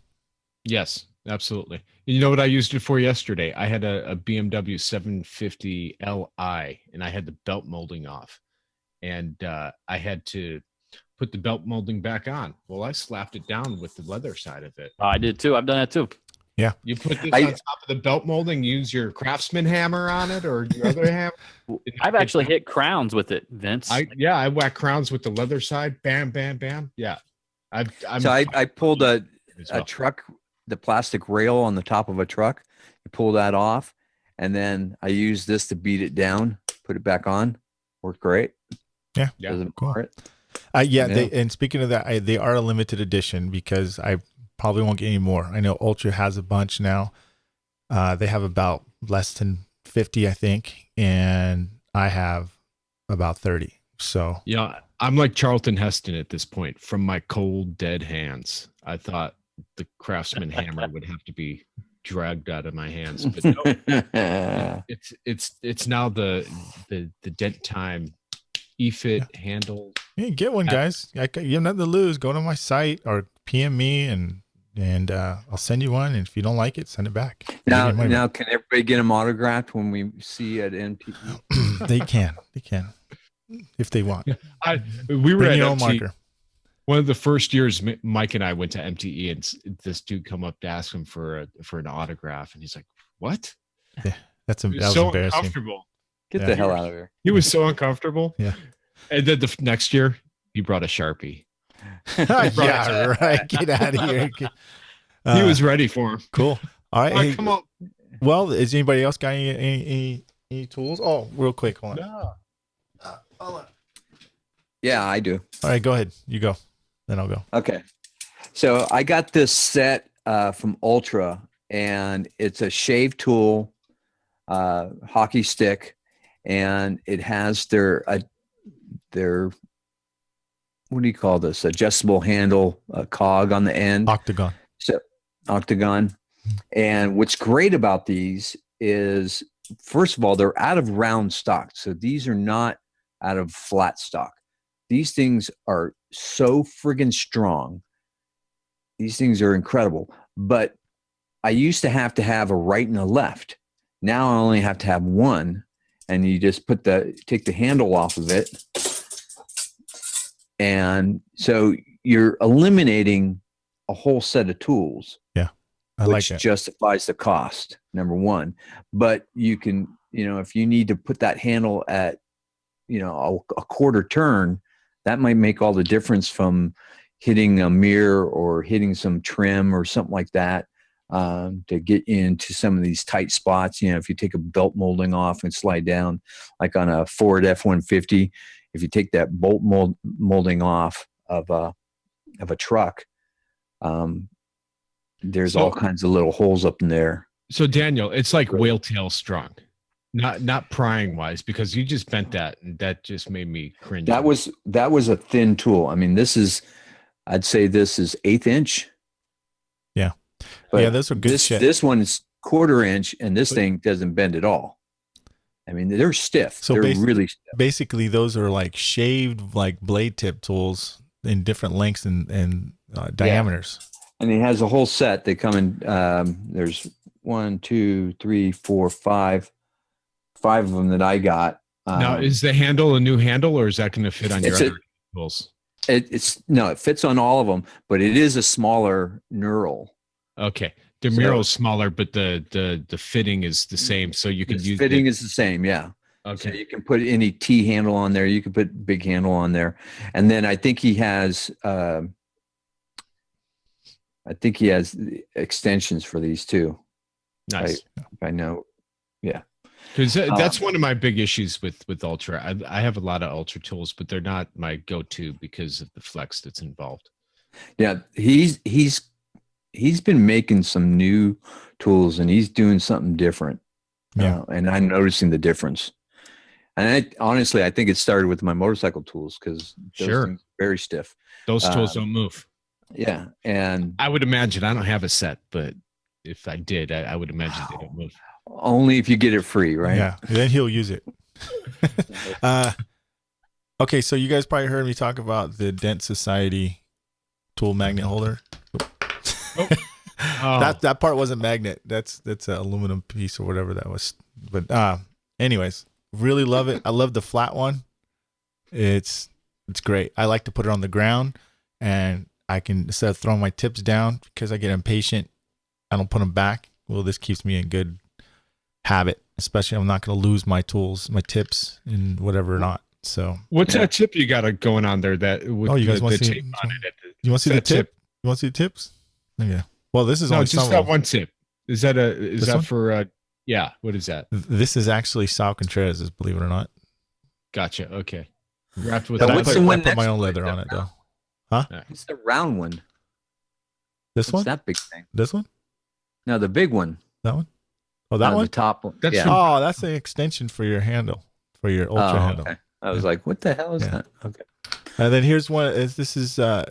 Yes, absolutely. You know what I used it for yesterday? I had a BMW 750 Li, and I had the belt molding off, and I had to put the belt molding back on. Well, I slapped it down with the leather side of it. Oh, I did too. I've done that too. Yeah. You put this on top of the belt molding, use your Craftsman hammer on it, or your other hammer. I've actually hit crowns with it, Vince. I whack crowns with the leather side. Bam, bam, bam. Yeah. I pulled a truck, the plastic rail on the top of a truck. You pull that off, and then I use this to beat it down, put it back on. Worked great. Yeah. Doesn't Cool. mar it. Yeah. And speaking of that, they are a limited edition because I probably won't get any more. I know Ultra has a bunch now. They have about less than 50, I think, and I have about 30. So yeah, I'm like Charlton Heston at this point. From my cold, dead hands, I thought the Craftsman hammer would have to be dragged out of my hands, but no, it's now the Dent Time E-Fit handle. yeah, get one, guys. You have nothing to lose. Go to my site or PM me, and I'll send you one. And if you don't like it, send it back. Now, can everybody get them autographed when we see at NPE? They can if they want. We were Bring at your own MTE. marker. One of the first years, Mike and I went to MTE, and this dude come up to ask him for an autograph, and he's like, "What?" Yeah, that was so embarrassing. uncomfortable. Get Yeah. the hell out of here. He was so uncomfortable. Yeah. And then the next year, he brought a Sharpie. Yeah, right. Get out of here. He was ready for him. Cool. All right. All right, Hey, come on. well, is anybody else got any tools? Oh, real quick. Hold on. No. Hold on. Yeah, I do. All right, go ahead. You go. Then I'll go. Okay. So I got this set from Ultra, and it's a shave tool, hockey stick, and it has their what do you call this? Adjustable handle cog on the end. Octagon. So octagon. And what's great about these is, first of all, they're out of round stock. So these are not out of flat stock. These things are so friggin' strong. These things are incredible. But I used to have a right and a left. Now I only have to have one. And you just take the handle off of it. And so you're eliminating a whole set of tools. I which like that. justifies the cost, number one. But you can, if you need to put that handle at, a quarter turn, that might make all the difference from hitting a mirror or hitting some trim or something like that, to get into some of these tight spots. If you take a belt molding off and slide down, like on a Ford F-150, if you take that bolt molding off of a truck, there's all kinds of little holes up in there. So Daniel, it's like whale tail strung, not prying wise, because you just bent that, and that just made me cringe. That was a thin tool. I mean, I'd say this is 1/8 inch. Yeah. But yeah, those are good shit. This one is 1/4 inch, and this thing doesn't bend at all. I mean, they're stiff. So they're really stiff. Basically, those are like shaved, like blade tip tools in different lengths and diameters. And it has a whole set. They come in. There's 1, 2, 3, 4, 5 of them that I got. Now, is the handle a new handle, or is that going to fit on your other tools? It fits on all of them, but it is a smaller knurl. Okay, the mural is smaller, but the fitting is the same, so you can use fitting is the same. Yeah. Okay. So you can put any T handle on there. You can put big handle on there, and then I think he has. extensions for these too. Nice. If I know. Yeah. Because that's one of my big issues with Ultra. I have a lot of Ultra tools, but they're not my go-to because of the flex that's involved. Yeah, he's been making some new tools, and he's doing something different. Yeah. And I'm noticing the difference. And honestly, I think it started with my motorcycle tools because those things are very stiff. Those tools don't move. Yeah, and I would imagine I don't have a set, but if I did, I would imagine they don't move. only if you get it free, right? Yeah, then he'll use it. Okay, so you guys probably heard me talk about the Dent Society tool magnet holder. Oh. That part wasn't magnet. That's an aluminum piece or whatever that was. But anyways, really love it. I love the flat one. It's great. I like to put it on the ground, and I can, instead of throwing my tips down because I get impatient, I don't put them back. Well, this keeps me in good habit, especially I'm not going to lose my tools, my tips, and whatever or not. So what's that tip you got going on there? That with you guys want to see? tape on it? You want to see the tip? You want to see the tips? Okay. Well, this is only just that one tip. Is that one? for? Yeah. What is that? This is actually Sal Contreras', believe it or not. Gotcha. Okay. Wrapped with Now, that. what's the one I put my next own to it, leather on the it though. Huh? It's the round one. This What's one? that big thing? This one? No, the big one. That one? Oh, that The one? top one. That's yeah. from- Oh, that's the extension for your handle, for your ultra handle. Okay. I was like, what the hell is that? Okay. And then here's one. This is John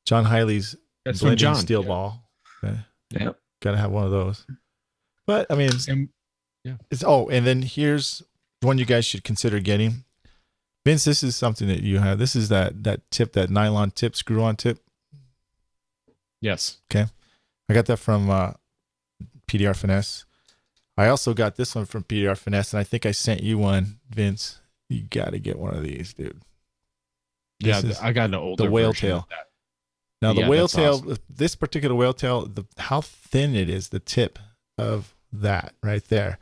Hiley's That's from blending John. steel Yeah. ball. Okay. Yep. Got to have one of those. But I mean, And it's and then here's one you guys should consider getting. Vince, this is something that you have. This is that tip, that nylon tip, screw-on tip. yes. I got that from PDR Finesse. I also got this one from PDR Finesse, and I think I sent you one, Vince. You got to get one of these, dude. Yeah, This is I got an older whale version tail. of that. Now, the Yeah, whale that's tail, awesome. this particular whale tail, how thin it is, the tip of that right there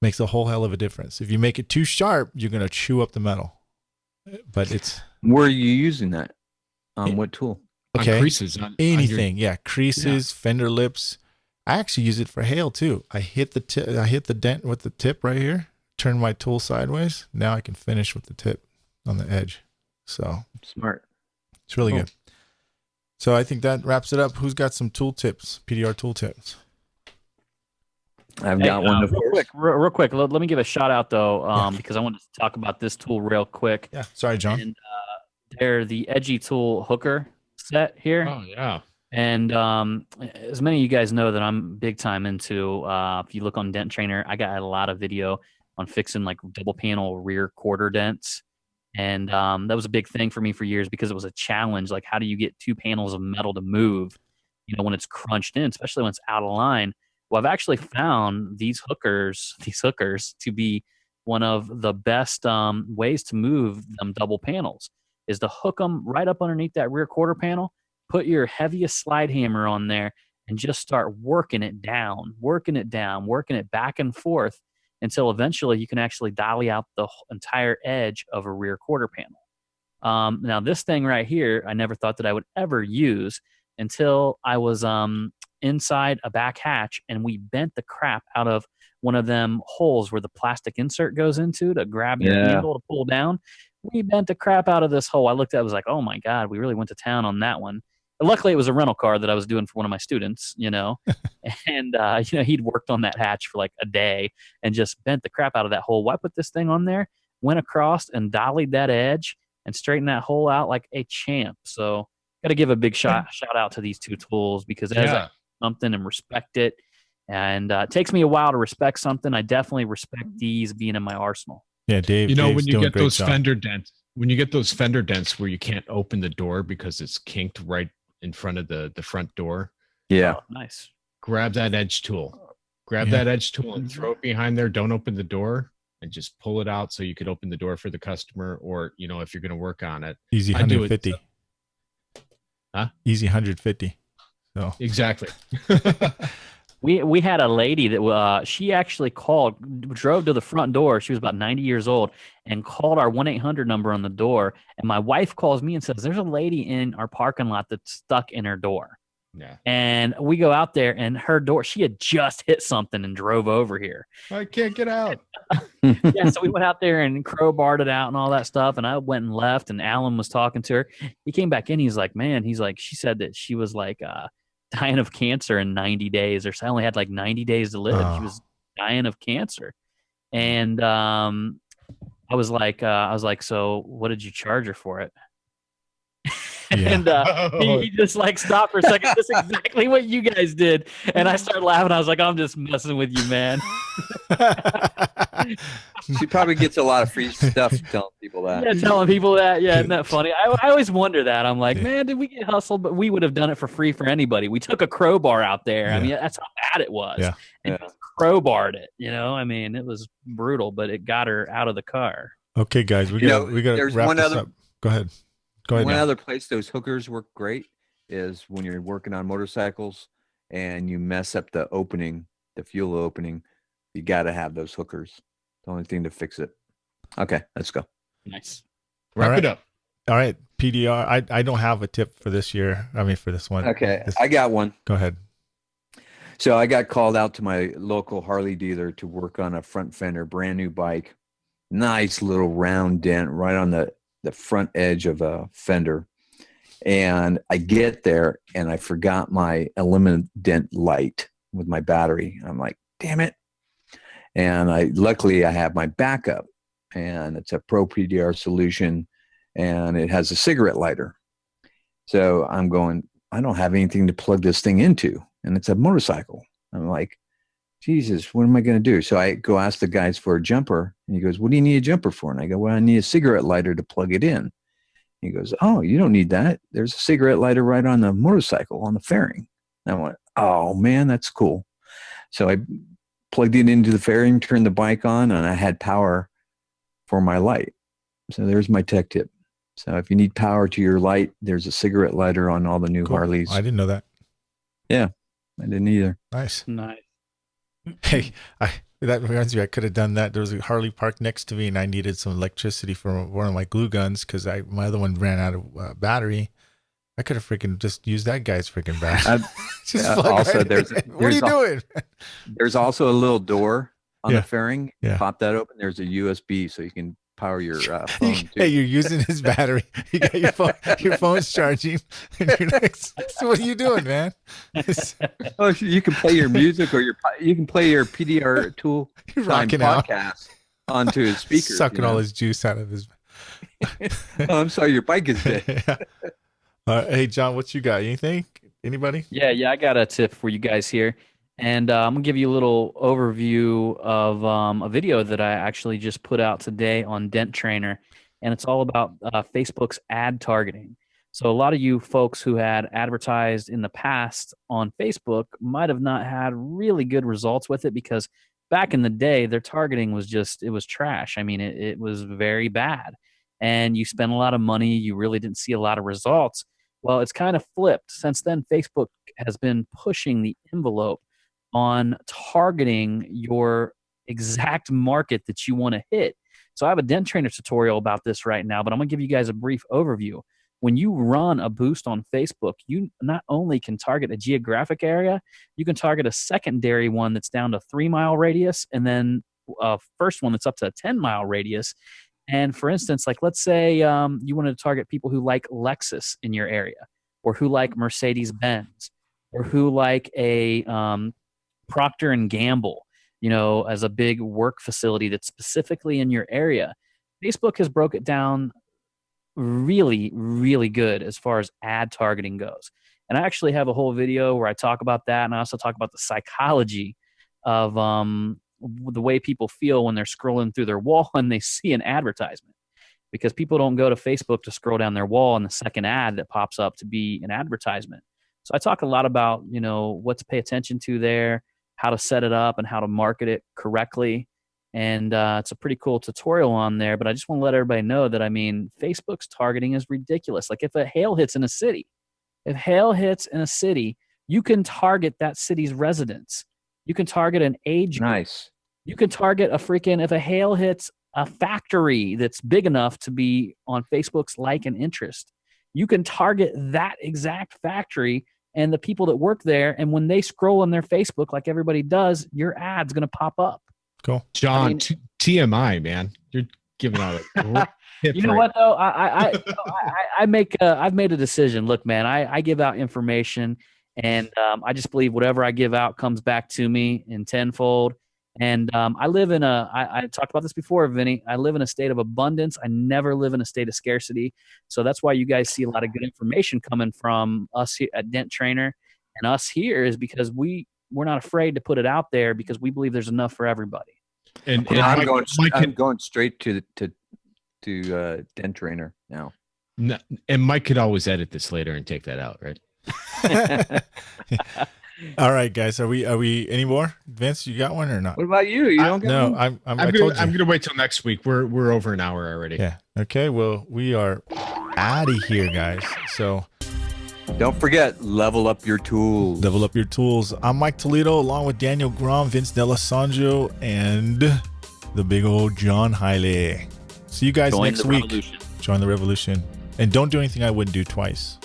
makes a whole hell of a difference. If you make it too sharp, you're going to chew up the metal. But it's Where are you using that? On what tool? okay. On creases. On Anything, yeah. Creases, fender lips. I actually use it for hail too. I hit the tip, I hit the dent with the tip right here, turn my tool sideways. Now I can finish with the tip on the edge. So Smart. it's really Cool. good. So I think that wraps it up. Who's got some tool tips? PDR tool tips. I've got one. Of course. real quick. Let me give a shout out though, because I wanted to talk about this tool real quick. Yeah. Sorry, John. And they're the Edgy Tool hooker set here. Oh yeah. And as many of you guys know that I'm big time into, if you look on Dent Trainer, I got a lot of video on fixing like double panel rear quarter dents. And that was a big thing for me for years because it was a challenge. Like, how do you get two panels of metal to move, when it's crunched in, especially when it's out of line? Well, I've actually found these hookers to be one of the best ways to move them double panels is to hook them right up underneath that rear quarter panel, put your heaviest slide hammer on there, and just start working it back and forth until eventually you can actually dolly out the entire edge of a rear quarter panel. Now, this thing right here, I never thought that I would ever use until I was inside a back hatch and we bent the crap out of one of them holes where the plastic insert goes into to grab your handle to pull down. We bent the crap out of this hole. I looked at it, I was like, oh my God, we really went to town on that one. But luckily, it was a rental car that I was doing for one of my students, and he'd worked on that hatch for like a day and just bent the crap out of that hole. Well, I put this thing on there, went across and dollied that edge and straightened that hole out like a champ. So got to give a big shout out to these two tools because as I something and respect it, and it takes me a while to respect something. I definitely respect these being in my arsenal. Yeah, Dave. When Dave's you doing a get great those job. fender dents, where you can't open the door because it's kinked right in front of the front door, Yeah. Oh, nice. grab that edge tool. Yeah. That edge tool and throw it behind there. Don't open the door and just pull it out so you could open the door for the customer, or if you're going to work on it. Easy I do it. 150. Huh? Easy 150. So Exactly. We had a lady that she actually drove to the front door. She was about 90 years old and called our 1-800 number on the door. And my wife calls me and says, there's a lady in our parking lot that's stuck in her door. Yeah. And we go out there, and her door, she had just hit something and drove over here. I can't get out. Yeah, so we went out there and crowbarred it out and all that stuff. And I went and left, and Alan was talking to her. He came back in. He's like, man, he's like, she said that she was like dying of cancer in 90 days, or so. I only had like 90 days to live. Oh. She was dying of cancer. And I was like, so what did you charge her for it? Yeah. And he just like stopped for a second. That's exactly what you guys did. And I started laughing. I was like, I'm just messing with you, man. She probably gets a lot of free stuff telling people that. Yeah, telling people that. Yeah, isn't that funny? I always wonder that. I'm like, man, did we get hustled? But we would have done it for free for anybody. We took a crowbar out there. I mean, that's how bad it was. Yeah. And just crowbarred it. You know, I mean, it was brutal, but it got her out of the car. Okay, guys, we got to wrap this up. Go ahead. One now. other place those hookers work great is when you're working on motorcycles and you mess up the opening, the fuel opening. You got to have those hookers. The only thing to fix it. Okay, let's go. Nice. Wrap it up. All right, PDR. I don't have a tip for this year. I mean, for this one. Okay, I got one. Go ahead. So I got called out to my local Harley dealer to work on a front fender, brand new bike. Nice little round dent right on the front edge of a fender. And I get there and I forgot my aluminum dent light with my battery. I'm like, damn it. And luckily I have my backup, and it's a Pro PDR Solution, and it has a cigarette lighter. So I'm going, I don't have anything to plug this thing into, and it's a motorcycle. I'm like, Jesus, what am I going to do? So I go ask the guys for a jumper, and he goes, what do you need a jumper for? And I go, well, I need a cigarette lighter to plug it in. He goes, oh, you don't need that. There's a cigarette lighter right on the motorcycle, on the fairing. And I went, oh man, that's cool. So I plugged it into the fairing, turned the bike on, and I had power for my light. So there's my tech tip. So if you need power to your light, there's a cigarette lighter on all the new Cool. Harleys. I didn't know that. Yeah, I didn't either. Nice. Nice. Hey, that reminds me, I could have done that. There was a Harley parked next to me, and I needed some electricity for one of my glue guns because my other one ran out of battery. I could have freaking just used that guy's freaking battery. Also, what are you doing? There's also a little door on Yeah. the fairing. Yeah. Pop that open. There's a USB, so you can power your phone too. Hey, you're using his battery. You got your phone's charging. And you're like, so what are you doing, man? Oh, you can play your music, or you can play your PDR Tool You're Time rocking out. podcast onto his speakers. Sucking all his juice out of his. Oh, I'm sorry, your bike is dead. Yeah. Hey, John, what you got? Anything? Anybody? Yeah, I got a tip for you guys here. And I'm going to give you a little overview of a video that I actually just put out today on Dent Trainer. And it's all about Facebook's ad targeting. So a lot of you folks who had advertised in the past on Facebook might have not had really good results with it, because back in the day, their targeting was it was trash. I mean, it was very bad. And you spent a lot of money. You really didn't see a lot of results. Well, it's kind of flipped. Since then, Facebook has been pushing the envelope on targeting your exact market that you want to hit. So I have a Dent Trainer tutorial about this right now, but I'm going to give you guys a brief overview. When you run a boost on Facebook, you not only can target a geographic area, you can target a secondary one that's down to 3-mile radius, and then a first one that's up to a 10-mile radius. And for instance, like let's say you wanted to target people who like Lexus in your area, or who like Mercedes-Benz, or who like a Procter and Gamble, as a big work facility that's specifically in your area. Facebook has broke it down really, really good as far as ad targeting goes. And I actually have a whole video where I talk about that, and I also talk about the psychology of the way people feel when they're scrolling through their wall and they see an advertisement, because people don't go to Facebook to scroll down their wall and the second ad that pops up to be an advertisement. So I talk a lot about, what to pay attention to there, how to set it up, and how to market it correctly. And it's a pretty cool tutorial on there, but I just want to let everybody know that, Facebook's targeting is ridiculous. Like if a hail hits in a city, you can target that city's residents. You can target an age group. Nice. You can target if a hail hits a factory that's big enough to be on Facebook's like and interest, you can target that exact factory and the people that work there. And when they scroll on their Facebook, like everybody does, your ad's going to pop up. Cool. John, I mean- TMI, man. You're giving out a great tip You know right what though? I've made a decision. Look, man, I give out information, and I just believe whatever I give out comes back to me in tenfold. And I live in I talked about this before, Vinny. I live in a state of abundance. I never live in a state of scarcity. So that's why you guys see a lot of good information coming from us here at Dent Trainer and us here, is because we're not afraid to put it out there because we believe there's enough for everybody. And I'm Mike going straight to Dent Trainer now. and Mike could always edit this later and take that out, right? All right, guys. Are we any more? Vince, you got one or not? What about you? You don't got No, one? I told you. I'm gonna wait till next week. We're over an hour already. Yeah. Okay. Well, we are out of here, guys. So Don't forget, level up your tools. level up your tools. I'm Mike Toledo, along with Daniel Grom, Vince D'Alessandro, and the big old John Hiley. See you guys Join next the week. revolution. Join the revolution. And don't do anything I wouldn't do twice.